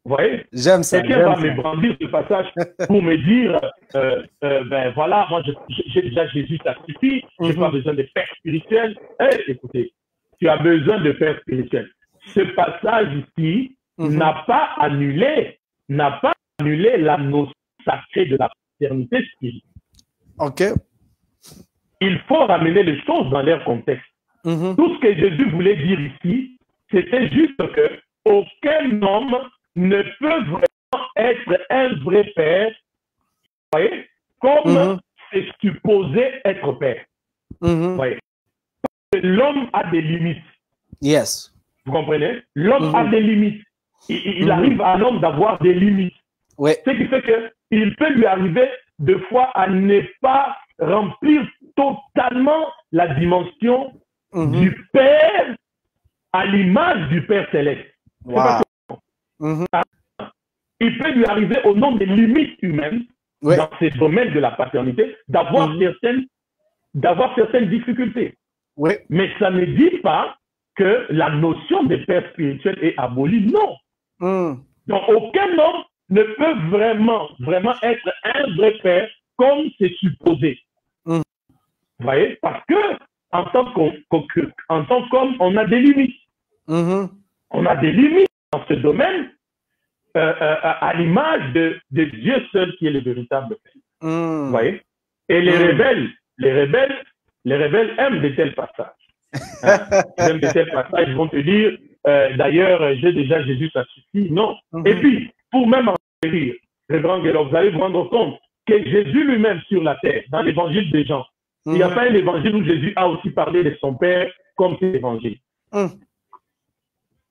Vous voyez? J'aime ça. Quelqu'un va me brandir ce passage pour me dire, ben voilà, moi j'ai déjà Jésus, ça suffit, je n'ai pas besoin de père spirituel. Écoutez, tu as besoin de père spirituel. Ce passage ici n'a pas annulé la notion sacrée de la paternité spirituelle. Ok. Il faut ramener les choses dans leur contexte. Tout ce que Jésus voulait dire ici, c'était juste que aucun homme ne peut vraiment être un vrai père, vous voyez, comme c'est supposé être père. Vous voyez. L'homme a des limites. Yes. Vous comprenez? L'homme a des limites. Il arrive à l'homme d'avoir des limites. Oui. Ce qui fait qu'il peut lui arriver deux fois à ne pas remplir totalement la dimension du Père à l'image du Père céleste. Wow. Il peut lui arriver au nom des limites humaines dans ces domaines de la paternité d'avoir certaines difficultés. Oui. Mais ça ne dit pas que la notion de père spirituel est abolie. Non. Donc aucun homme ne peut vraiment être un vrai père comme c'est supposé. Vous voyez? Parce que en tant qu'homme, on a des limites. On a des limites dans ce domaine à l'image de Dieu seul qui est le véritable père. Vous voyez? Et les rebelles aiment de tels passages. Ils aiment de tels passages. Ils vont te dire, d'ailleurs, j'ai déjà Jésus, ça suffit. Non. Et puis, pour même en rire, révérend Guélor, vous allez vous rendre compte que Jésus lui-même sur la terre, dans l'évangile des Jean, il n'y a pas un évangile où Jésus a aussi parlé de son Père comme cet évangile.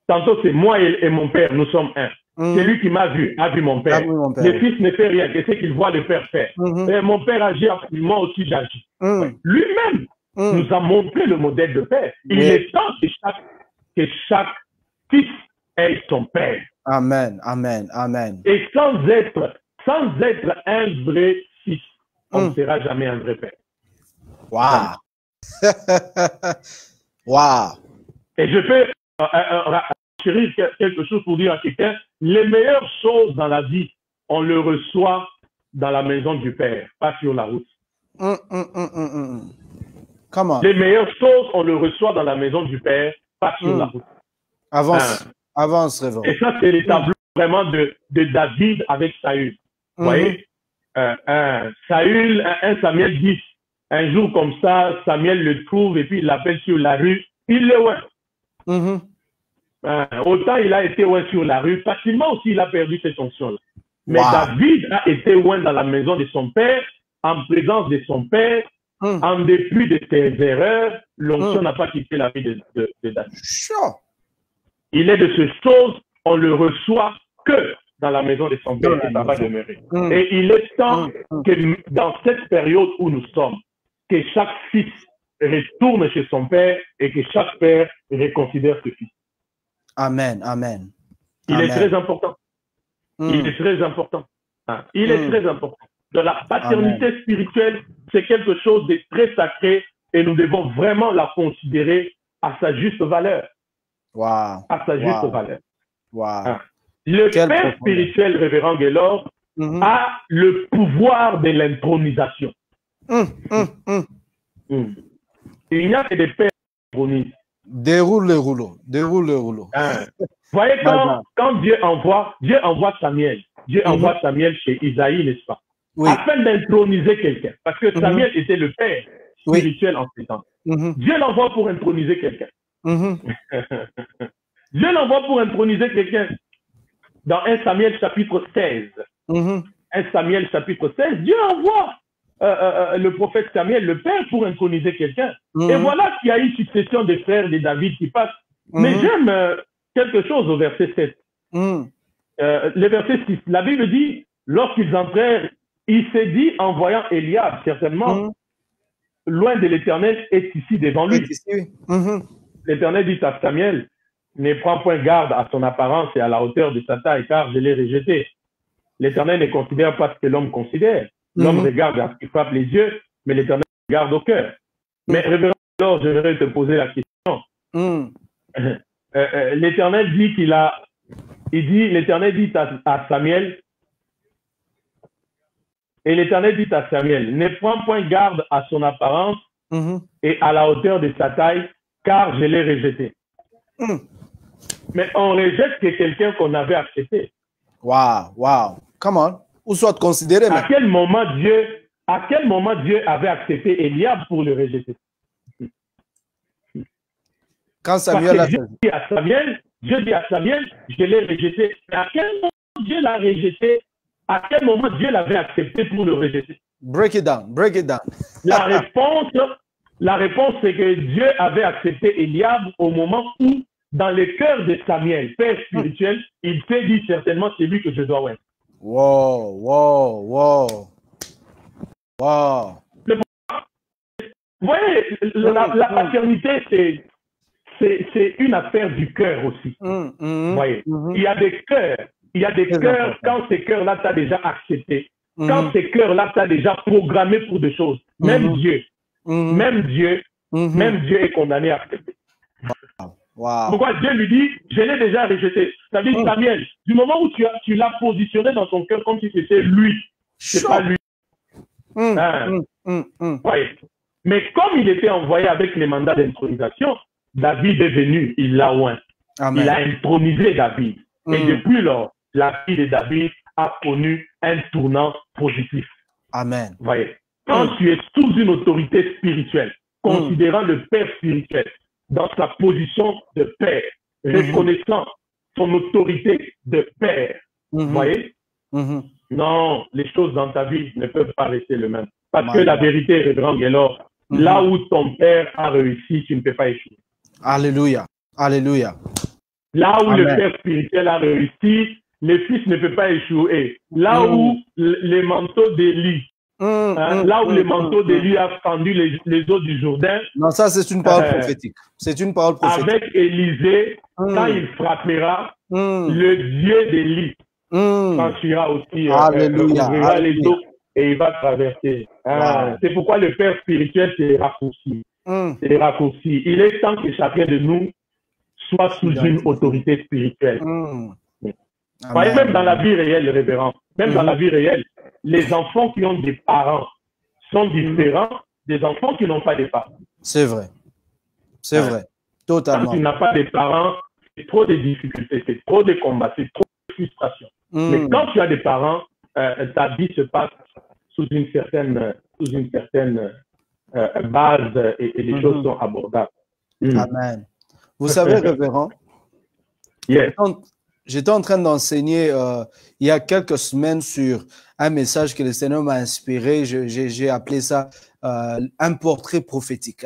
Tantôt, c'est moi et mon Père, nous sommes un. C'est lui qui m'a vu, a vu mon Père. Le Fils ne fait rien, que ce qu'il voit le Père faire. Et mon Père agit, moi aussi j'agis. Lui-même nous a montré le modèle de Père. Il est temps que chaque fils ait son Père. Amen, amen, amen. Et sans être un vrai fils, on ne sera jamais un vrai Père. Wow. Wow. Et je peux chérir quelque chose pour dire à quelqu'un, les meilleures choses dans la vie, on le reçoit dans la maison du Père, pas sur la route. Comment? Les meilleures choses, on le reçoit dans la maison du Père, pas sur la route. Avance, avance, révérend. Et ça, c'est les tableaux vraiment de David avec Saül. Vous voyez? Saül, 1 Samuel 10, un jour comme ça, Samuel le trouve et puis il l'appelle sur la rue. Il le voit. Autant il a été loin sur la rue, facilement aussi il a perdu ses fonctions. Mais David a été loin dans la maison de son père, en présence de son père, en dépit de ses erreurs, l'onction n'a pas quitté la vie de David. Il est de ces choses, on le reçoit que dans la maison de son père, et ça va demeurer. Et il est temps que dans cette période où nous sommes, que chaque fils retourne chez son père et que chaque père reconsidère ce fils. Amen, amen. Il est très important. Il est très important. Il est très important. De la paternité spirituelle, c'est quelque chose de très sacré et nous devons vraiment la considérer à sa juste valeur. Wow. À sa juste valeur. Wow. Le père spirituel, révérend Guélor, a le pouvoir de l'intronisation. Il n'y a que des pères qui intronisent. Déroule le rouleau. Déroule le rouleau. Vous voyez, quand Dieu envoie Samuel, Dieu envoie Samuel chez Isaïe, n'est-ce pas? Afin d'introniser quelqu'un. Parce que Samuel était le père spirituel en ce temps. Dieu l'envoie pour introniser quelqu'un. Dieu l'envoie pour introniser quelqu'un. Dans 1 Samuel chapitre 16. 1 Samuel chapitre 16, Dieu envoie le prophète Samuel, le père, pour introniser quelqu'un. Et voilà qu'il y a une succession de frères de David qui passent. Mais j'aime quelque chose au verset 7. Le verset 6, la Bible dit, lorsqu'ils entrèrent, il s'est dit, en voyant Eliab, certainement, loin de l'Éternel est ici devant lui. L'Éternel dit à Samuel, ne prends point garde à son apparence et à la hauteur de sa taille, car je l'ai rejeté. L'Éternel ne considère pas ce que l'homme considère. L'homme regarde à ce qui frappe les yeux, mais l'Éternel regarde au cœur. Mais révérend, alors je vais te poser la question. L'Éternel dit l'Éternel dit à Samuel, et l'Éternel dit à Samuel, ne prends point garde à son apparence et à la hauteur de sa taille, car je l'ai rejeté. Mais on rejette que quelqu'un qu'on avait accepté. Wow. Come on. Ou soit considéré. À quel moment Dieu avait accepté Eliab pour le rejeter? Quand Samuel a Dieu dit à Samuel, je l'ai rejeté. Mais à quel moment Dieu l'a rejeté? À quel moment Dieu l'avait accepté pour le rejeter? Break it down. La réponse, c'est que Dieu avait accepté Eliab au moment où, dans le cœur de Samuel, père spirituel, il s'est dit certainement, c'est lui que je dois être. Wow. Vous voyez, la paternité, c'est une affaire du cœur aussi. Vous voyez, il y a des cœurs, quand ces cœurs-là t'as déjà accepté, quand ces cœurs-là t'as déjà programmé pour des choses, même Dieu est condamné à accepter. Pourquoi Dieu lui dit, je l'ai déjà rejeté. Ça veut dire, Samuel, du moment où tu l'as positionné dans ton cœur comme si c'était lui, c'est pas lui. Ouais. Mais comme il était envoyé avec les mandats d'intronisation, David est venu, il l'a oint. Il a intronisé David. Et depuis lors, la vie de David a connu un tournant positif. Amen. Vous voyez, quand tu es sous une autorité spirituelle, considérant le père spirituel dans sa position de père, reconnaissant son autorité de père, vous voyez, non, les choses dans ta vie ne peuvent pas rester le même. Parce que la vérité est grande. Alors, là où ton père a réussi, tu ne peux pas échouer. Alléluia. Là où le père spirituel a réussi, le fils ne peut pas échouer. Là où les manteaux d'Élie, là où les manteaux d'Élie a fendu les eaux du Jourdain. Non, ça c'est une parole prophétique. C'est une parole prophétique. Avec Élisée, quand il frappera, le Dieu d'Élie franchira aussi, ouvrira les eaux et il va traverser. C'est pourquoi le père spirituel s'est raccourci. Il est temps que chacun de nous soit sous une autorité spirituelle. Voyez, même dans la vie réelle, révérend, même dans la vie réelle, les enfants qui ont des parents sont différents des enfants qui n'ont pas de parents. C'est vrai. Totalement. Quand tu n'as pas de parents, c'est trop de difficultés, c'est trop de combats, c'est trop de frustration. Mais quand tu as des parents, ta vie se passe sous une certaine base et les choses sont abordables. Amen. Vous savez, révérend, j'étais en train d'enseigner il y a quelques semaines sur un message que le Seigneur m'a inspiré. J'ai appelé ça un portrait prophétique.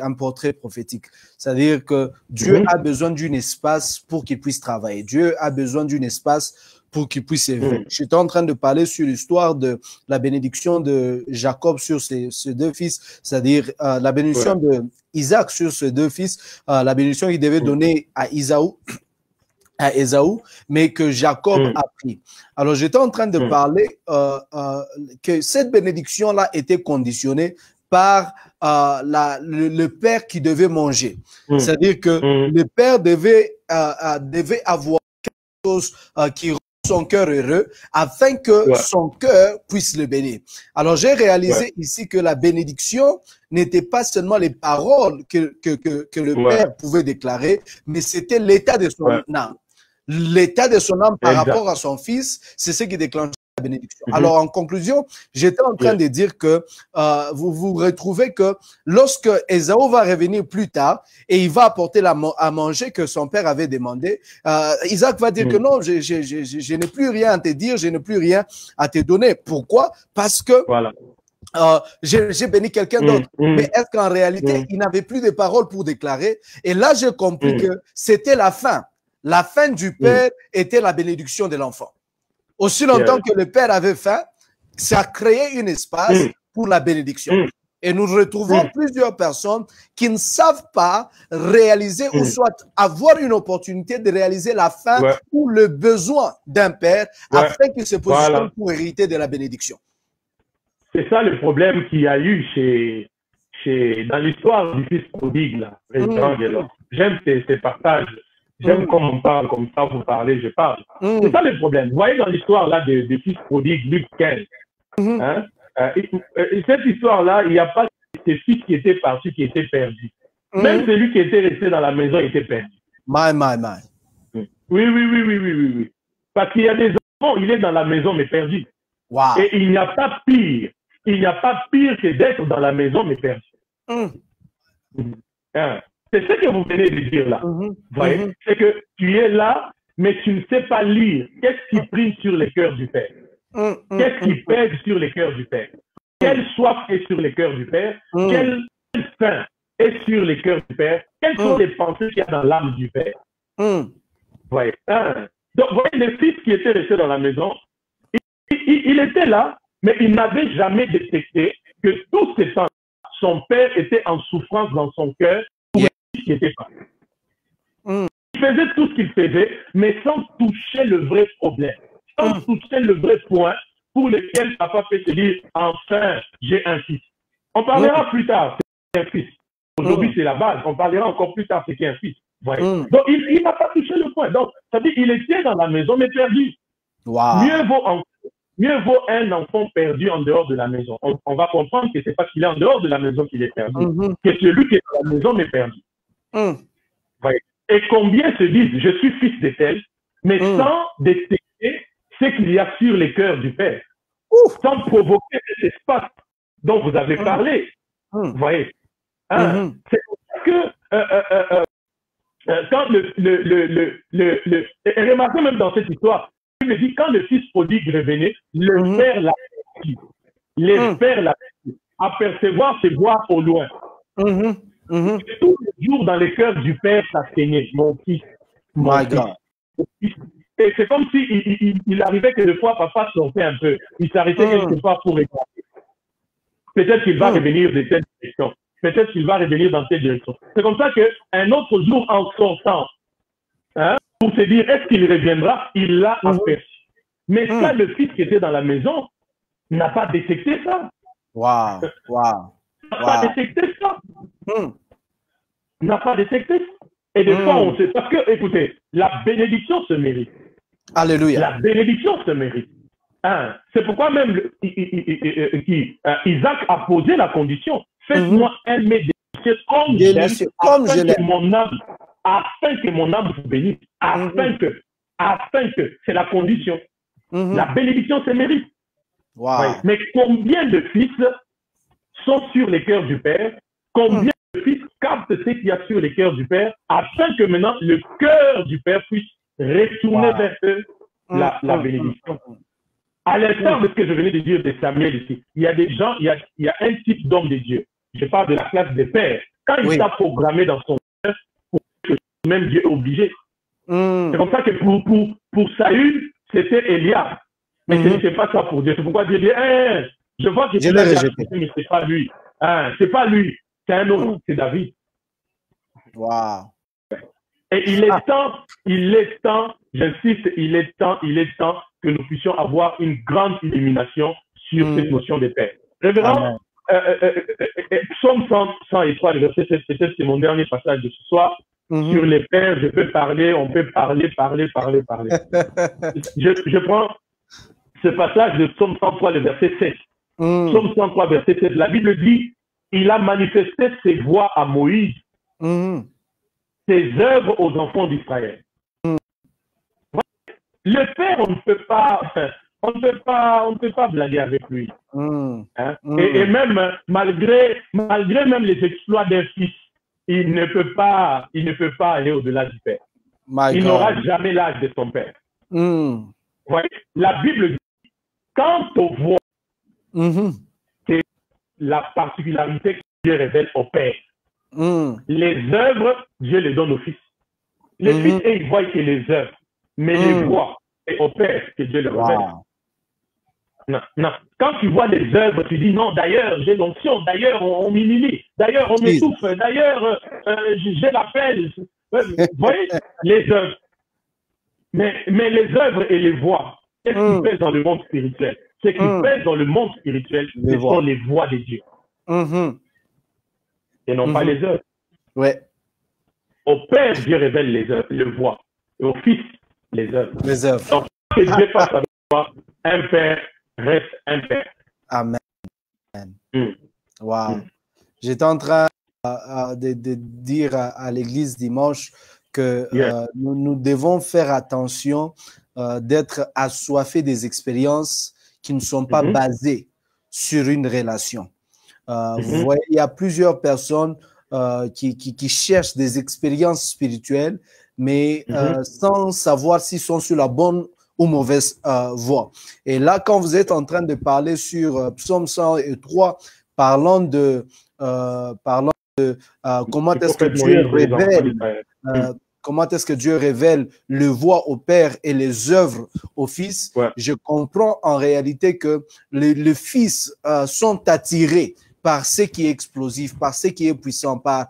C'est-à-dire que Dieu a besoin d'un espace pour qu'il puisse travailler. Dieu a besoin d'un espace pour qu'il puisse élever. J'étais en train de parler sur l'histoire de la bénédiction de Jacob sur ses deux fils, c'est-à-dire la bénédiction de Isaac sur ses deux fils, la bénédiction qu'il devait donner à Ésaü, mais que Jacob a pris. Alors, j'étais en train de parler que cette bénédiction-là était conditionnée par le père qui devait manger. C'est-à-dire que le père devait avoir quelque chose qui rend son cœur heureux afin que son cœur puisse le bénir. Alors, j'ai réalisé ici que la bénédiction n'était pas seulement les paroles que le père pouvait déclarer, mais c'était l'état de son âme. L'état de son âme par rapport à son fils, c'est ce qui déclenche la bénédiction. Alors, en conclusion, j'étais en train de dire que vous retrouvez que lorsque Ésaü va revenir plus tard et il va apporter à manger que son père avait demandé, Isaac va dire que non, je n'ai plus rien à te dire, je n'ai plus rien à te donner. Pourquoi? Parce que j'ai béni quelqu'un d'autre. Mais est-ce qu'en réalité, il n'avait plus de paroles pour déclarer? Et là, j'ai compris que c'était la fin. La fin du père était la bénédiction de l'enfant. Aussi longtemps que le père avait faim, ça crée un espace pour la bénédiction. Et nous retrouvons plusieurs personnes qui ne savent pas réaliser ou soit avoir une opportunité de réaliser la fin ou le besoin d'un père afin qu'il se positionne pour hériter de la bénédiction. C'est ça le problème qu'il y a eu dans l'histoire du fils prodigue, là, j'aime ces partages. J'aime quand on parle comme ça, vous parlez, je parle. C'est ça le problème. Vous voyez dans l'histoire là des fils prodigue, Luc 15, hein? Cette histoire-là, il n'y a pas ces fils qui étaient partis, qui étaient perdus. Même celui qui était resté dans la maison était perdu. Oui. Parce qu'il y a des enfants, il est dans la maison mais perdu. Wow. Et il n'y a pas pire. Il n'y a pas pire que d'être dans la maison mais perdu. C'est ce que vous venez de dire là. Voyez, c'est que tu es là, mais tu ne sais pas lire. Qu'est-ce qui prime sur les cœurs du Père? Qu'est-ce qui pèse sur les cœurs du Père? Quelle soif est sur les cœurs du Père? Quelle faim est sur les cœurs du Père? Quelles sont les pensées qu'il y a dans l'âme du Père? Voyez. Donc, voyez, le fils qui était resté dans la maison, il était là, mais il n'avait jamais détecté que tout ce temps, son père était en souffrance dans son cœur pour ce qui était pas. Il faisait tout ce qu'il faisait, mais sans toucher le vrai problème. Sans toucher le vrai point pour lequel papa peut se dire enfin j'ai un fils. On parlera plus tard, c'est un fils. Aujourd'hui c'est la base, on parlera encore plus tard, c'est qu'un fils. Donc il n'a pas touché le point. Donc ça veut dire qu'il était dans la maison mais perdu. Mieux vaut un enfant perdu en dehors de la maison. On va comprendre que c'est parce qu'il est en dehors de la maison qu'il est perdu, que celui qui est dans la maison est perdu. Et combien se disent je suis fils de tel, mais sans détecter ce qu'il y a sur les cœurs du Père, sans provoquer cet espace dont vous avez parlé. Vous voyez, c'est pour ça que quand remarquez même dans cette histoire, il me dit quand le fils prodigue revenait, le Père l'a perçu. Le Père l'a perçu. Apercevoir, c'est voir au loin. Tous les jours dans les cœurs du Père, ça saignait. Mon fils. Et c'est comme si il arrivait que des fois, papa sortait un peu. Il s'arrêtait quelque part pour regarder. Peut-être qu'il va revenir de cette direction. Peut-être qu'il va revenir dans cette direction. C'est comme ça qu'un autre jour, en sortant, pour se dire, est-ce qu'il reviendra? Il l'a aperçu. Mais ça, le fils qui était dans la maison n'a pas détecté ça. N'a pas détecté ça. N'a pas détecté ça. Et des fois, on sait. Parce que, écoutez, la bénédiction se mérite. Alléluia. La bénédiction se mérite. C'est pourquoi même Isaac a posé la condition. Faites-moi un mets délicieux comme je l'aime, afin que mon âme vous bénisse. Afin que, c'est la condition. La bénédiction se mérite. Mais combien de fils sont sur les cœurs du Père? Combien de fils captent ce qu'il y a sur les cœurs du Père afin que maintenant le cœur du Père puisse retourner vers eux la bénédiction? À l'instar de ce que je venais de dire de Samuel ici, il y a des gens, il y a un type d'homme de Dieu. Je parle de la classe des pères. Quand il t'a programmé dans son cœur, pour que même Dieu est obligé. C'est comme ça que pour Saül, c'était Eliab. Mais ce n'était pas ça pour Dieu. C'est pourquoi Dieu dit, je vois que tu l'as rejeté, mais ce n'est pas lui. C'est pas lui, c'est un autre, c'est David. Et il est temps, j'insiste, il est temps que nous puissions avoir une grande illumination sur cette notion des pères. Révérend, Psaume 103, verset 7, peut-être c'est mon dernier passage de ce soir. Sur les pères, je peux parler, on peut parler. Je prends ce passage de Psaume 103, le verset 7. Psaume 103, verset 7. La Bible dit, il a manifesté ses voies à Moïse, ses œuvres aux enfants d'Israël. Le Père, on ne peut pas blaguer avec lui. Et même, malgré même les exploits d'un fils, il ne peut pas aller au-delà du Père. Il n'aura jamais l'âge de son Père. Ouais. La Bible dit, quant aux voix, c'est la particularité que Dieu révèle au Père. Les œuvres, Dieu les donne au Fils. Les Fils, ils voient que les œuvres, mais les voix, c'est au Père que Dieu les révèle. Non, non. Quand tu vois les œuvres, tu dis non, d'ailleurs, j'ai l'onction, d'ailleurs, on m'humilie, d'ailleurs, on m'étouffe, d'ailleurs, j'ai la peine. Vous voyez, les œuvres. Mais les œuvres et les voix, qu'est-ce qui pèse dans le monde spirituel? Ce qui pèse dans le monde spirituel, ce sont les voix de Dieu. Et non pas les œuvres. Ouais. Au Père, Dieu révèle les œuvres, le voix. Et au Fils, les œuvres. Les œuvres. Donc, que Dieu fasse avec toi, un Père reste un Père. Amen. Wow. J'étais en train de dire à l'église dimanche que nous devons faire attention d'être assoiffés des expériences qui ne sont pas basées sur une relation. Vous voyez, il y a plusieurs personnes qui cherchent des expériences spirituelles, mais sans savoir s'ils sont sur la bonne ou mauvaise voie. Et là, quand vous êtes en train de parler sur Psaume 103, parlant de comment est-ce que Dieu révèle comment est-ce que Dieu révèle le voix au Père et les œuvres au Fils, je comprends en réalité que les Fils sont attirés par ce qui est explosif, par ce qui est puissant, par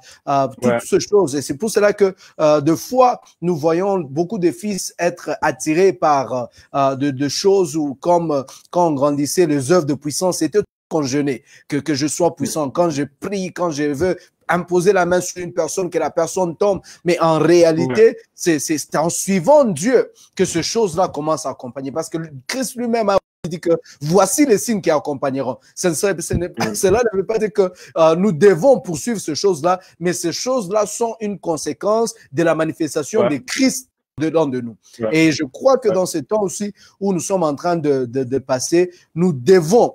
toutes ces choses. Et c'est pour cela que de fois, nous voyons beaucoup de fils être attirés par de choses où, comme quand on grandissait, les œuvres de puissance, c'était quand je nais, que je sois puissant, quand je prie, quand je veux imposer la main sur une personne, que la personne tombe. Mais en réalité, c'est en suivant Dieu que ces choses-là commencent à accompagner. Parce que Christ lui-même a dit que voici les signes qui accompagneront. Cela ne veut pas dire que nous devons poursuivre ces choses-là, mais ces choses-là sont une conséquence de la manifestation de Christ dedans de nous. Et je crois que dans ce temps aussi où nous sommes en train de passer, nous devons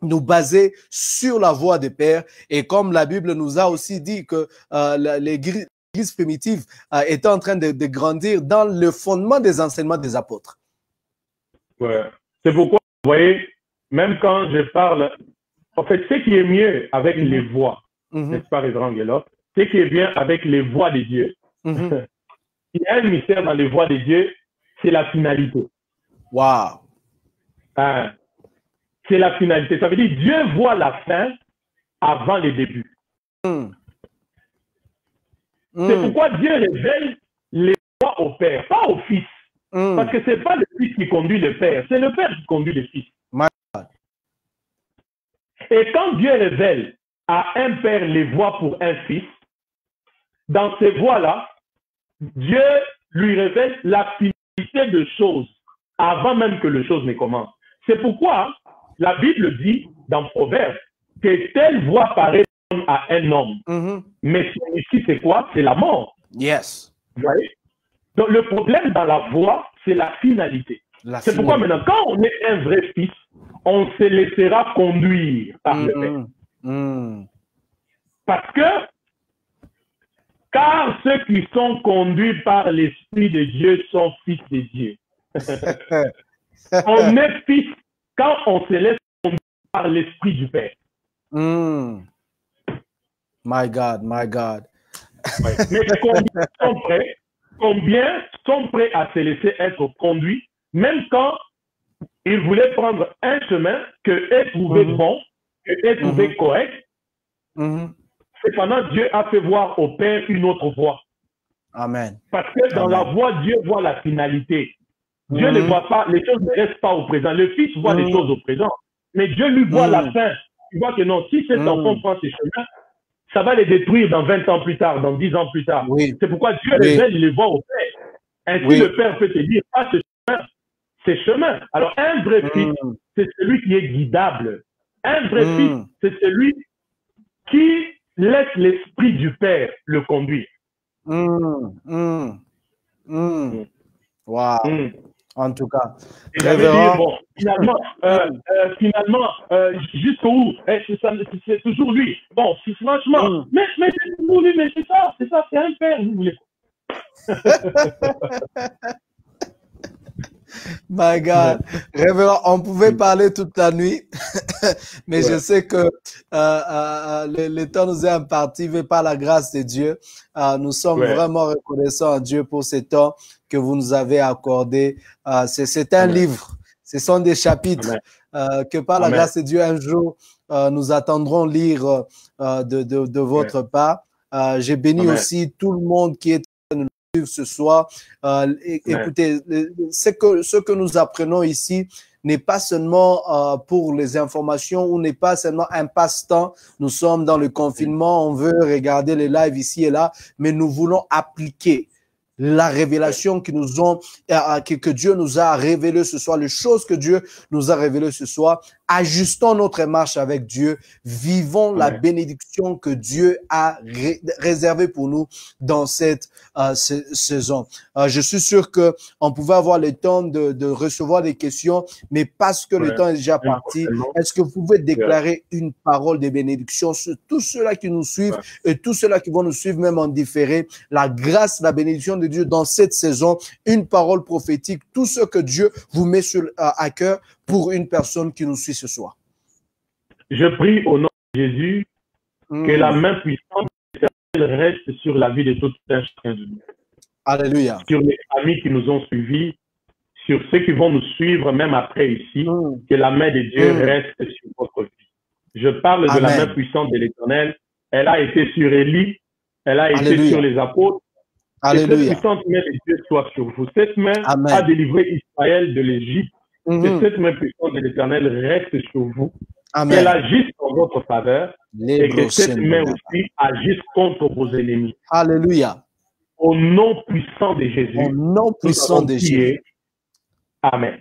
nous baser sur la voix des pères. Et comme la Bible nous a aussi dit que l'Église primitive était en train de grandir dans le fondement des enseignements des apôtres. C'est pourquoi, vous voyez, même quand je parle, en fait, ce qui est mieux avec les voix, n'est-ce pas, Révérend Guélot, ce qui est bien avec les voix de Dieu, il y a un mystère dans les voix de Dieu, c'est la finalité. Wow. C'est la finalité. Ça veut dire Dieu voit la fin avant le début. C'est pourquoi Dieu révèle les voix au Père, pas au Fils. Parce que ce n'est pas le Fils qui conduit le Père, c'est le Père qui conduit le Fils. Et quand Dieu révèle à un Père les voix pour un Fils, dans ces voix-là, Dieu lui révèle la finalité de choses avant même que les choses ne commencent. C'est pourquoi la Bible dit dans Proverbes que telle voix paraît à un homme. Mais ici, c'est quoi? C'est la mort. Yes. Vous voyez? Donc, le problème dans la voix, c'est la finalité. C'est pourquoi maintenant, quand on est un vrai fils, on se laissera conduire par le Père. Parce que, car ceux qui sont conduits par l'Esprit de Dieu sont fils de Dieu. On est fils quand on se laisse conduire par l'Esprit du Père. My God, my God. Mais combien sont prêts à se laisser être conduits, même quand ils voulaient prendre un chemin que eux trouvaient bon, que eux trouvaient correct. Cependant, Dieu a fait voir au Père une autre voie. Amen. Parce que dans la voie, Dieu voit la finalité. Dieu ne voit pas, les choses ne restent pas au présent. Le Fils voit les choses au présent. Mais Dieu lui voit la fin. Il voit que non, si cet enfant prend ses chemins, ça va les détruire dans 20 ans plus tard, dans 10 ans plus tard. C'est pourquoi Dieu révèle, il les voit au Père. Ainsi, le Père peut te dire, pas ce chemin, ces chemins. Alors, un vrai fils, c'est celui qui est guidable. Un vrai fils, c'est celui qui laisse l'esprit du Père le conduire. Wow. En tout cas. Dire, bon, finalement, jusqu'où c'est toujours lui. Bon, si franchement, mais c'est toujours lui, mais c'est ça, c'est un père, vous voulez. My God. Révérend, on pouvait parler toute la nuit, mais je sais que le temps nous est imparti, mais par la grâce de Dieu. Nous sommes vraiment reconnaissants à Dieu pour ce temps que vous nous avez accordé. C'est un livre. Ce sont des chapitres que par la grâce de Dieu, un jour, nous attendrons lire de votre part. J'ai béni aussi tout le monde qui est en train de nous suivre ce soir. Écoutez, ce que nous apprenons ici n'est pas seulement pour les informations ou n'est pas seulement un passe-temps. Nous sommes dans le confinement, on veut regarder les lives ici et là, mais nous voulons appliquer la révélation que Dieu nous a révélée ce soir, les choses que Dieu nous a révélées ce soir. Ajustons notre marche avec Dieu, vivons la bénédiction que Dieu a réservée pour nous dans cette saison. Je suis sûr que on pouvait avoir le temps de recevoir des questions, mais parce que le temps est déjà parti, est-ce que vous pouvez déclarer une parole de bénédiction sur tous ceux-là qui nous suivent et tous ceux-là qui vont nous suivre même en différé, la grâce, la bénédiction de Dieu dans cette saison, une parole prophétique, tout ce que Dieu vous met à cœur pour une personne qui nous suit ce soir. Je prie au nom de Jésus que la main puissante reste sur la vie de tout un chacun de nous. Alléluia. Sur les familles qui nous ont suivis, sur ceux qui vont nous suivre même après ici, que la main de Dieu reste sur votre vie. Je parle de la main puissante de l'Éternel. Elle a été sur Élie, elle a été sur les apôtres. Alléluia. Que cette puissante main de Dieu soit sur vous. Cette main a délivré Israël de l'Égypte. Que cette main puissante de l'Éternel reste sur vous. Qu'elle agisse en votre faveur. Et que cette main aussi agisse contre vos ennemis. Alléluia. Au nom puissant de Jésus. Au nom puissant de Jésus. Amen.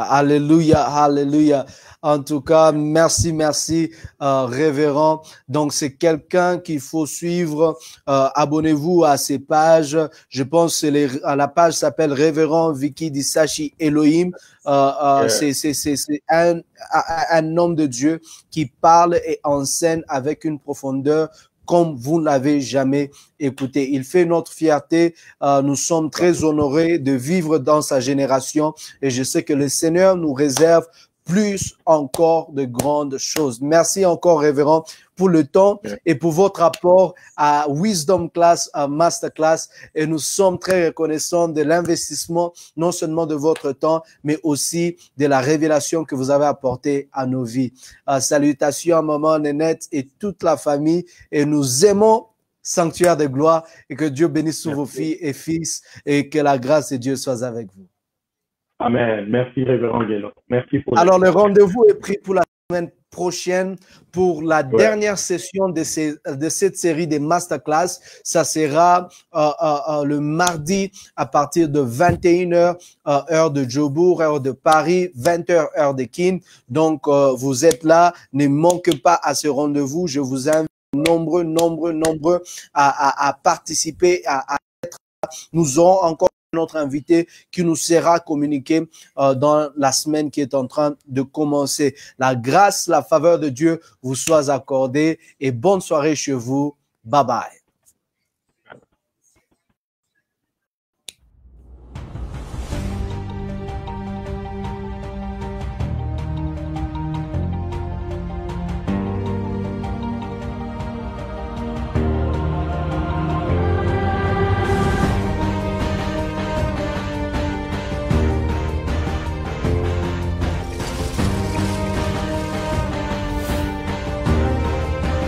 Alléluia, alléluia. En tout cas, merci, révérend. Donc, c'est quelqu'un qu'il faut suivre. Abonnez-vous à ses pages. Je pense que la page s'appelle Révérend Vicky Disachi Elohim. C'est un homme de Dieu qui parle et enseigne avec une profondeur comme vous ne l'avez jamais écouté. Il fait notre fierté. Nous sommes très honorés de vivre dans sa génération et je sais que le Seigneur nous réserve plus encore de grandes choses. Merci encore, révérend, pour le temps et pour votre apport à Wisdom Class, à Masterclass. Et nous sommes très reconnaissants de l'investissement, non seulement de votre temps, mais aussi de la révélation que vous avez apportée à nos vies. Salutations à maman Nénette et toute la famille. Et nous aimons Sanctuaire de gloire et que Dieu bénisse tous vos filles et fils et que la grâce de Dieu soit avec vous. Amen. Merci, révérend Guélon. Merci pour Alors, le rendez-vous est pris pour la semaine prochaine pour la dernière session de cette série des masterclass. Ça sera le mardi à partir de 21h, heure de Jobourg, heure de Paris, 20h, heure de Kin. Donc, vous êtes là. Ne manquez pas à ce rendez-vous. Je vous invite nombreux à participer, à être là. Nous aurons encore notre invité qui nous sera communiqué dans la semaine qui est en train de commencer. La grâce, la faveur de Dieu vous soit accordée et bonne soirée chez vous. Bye bye.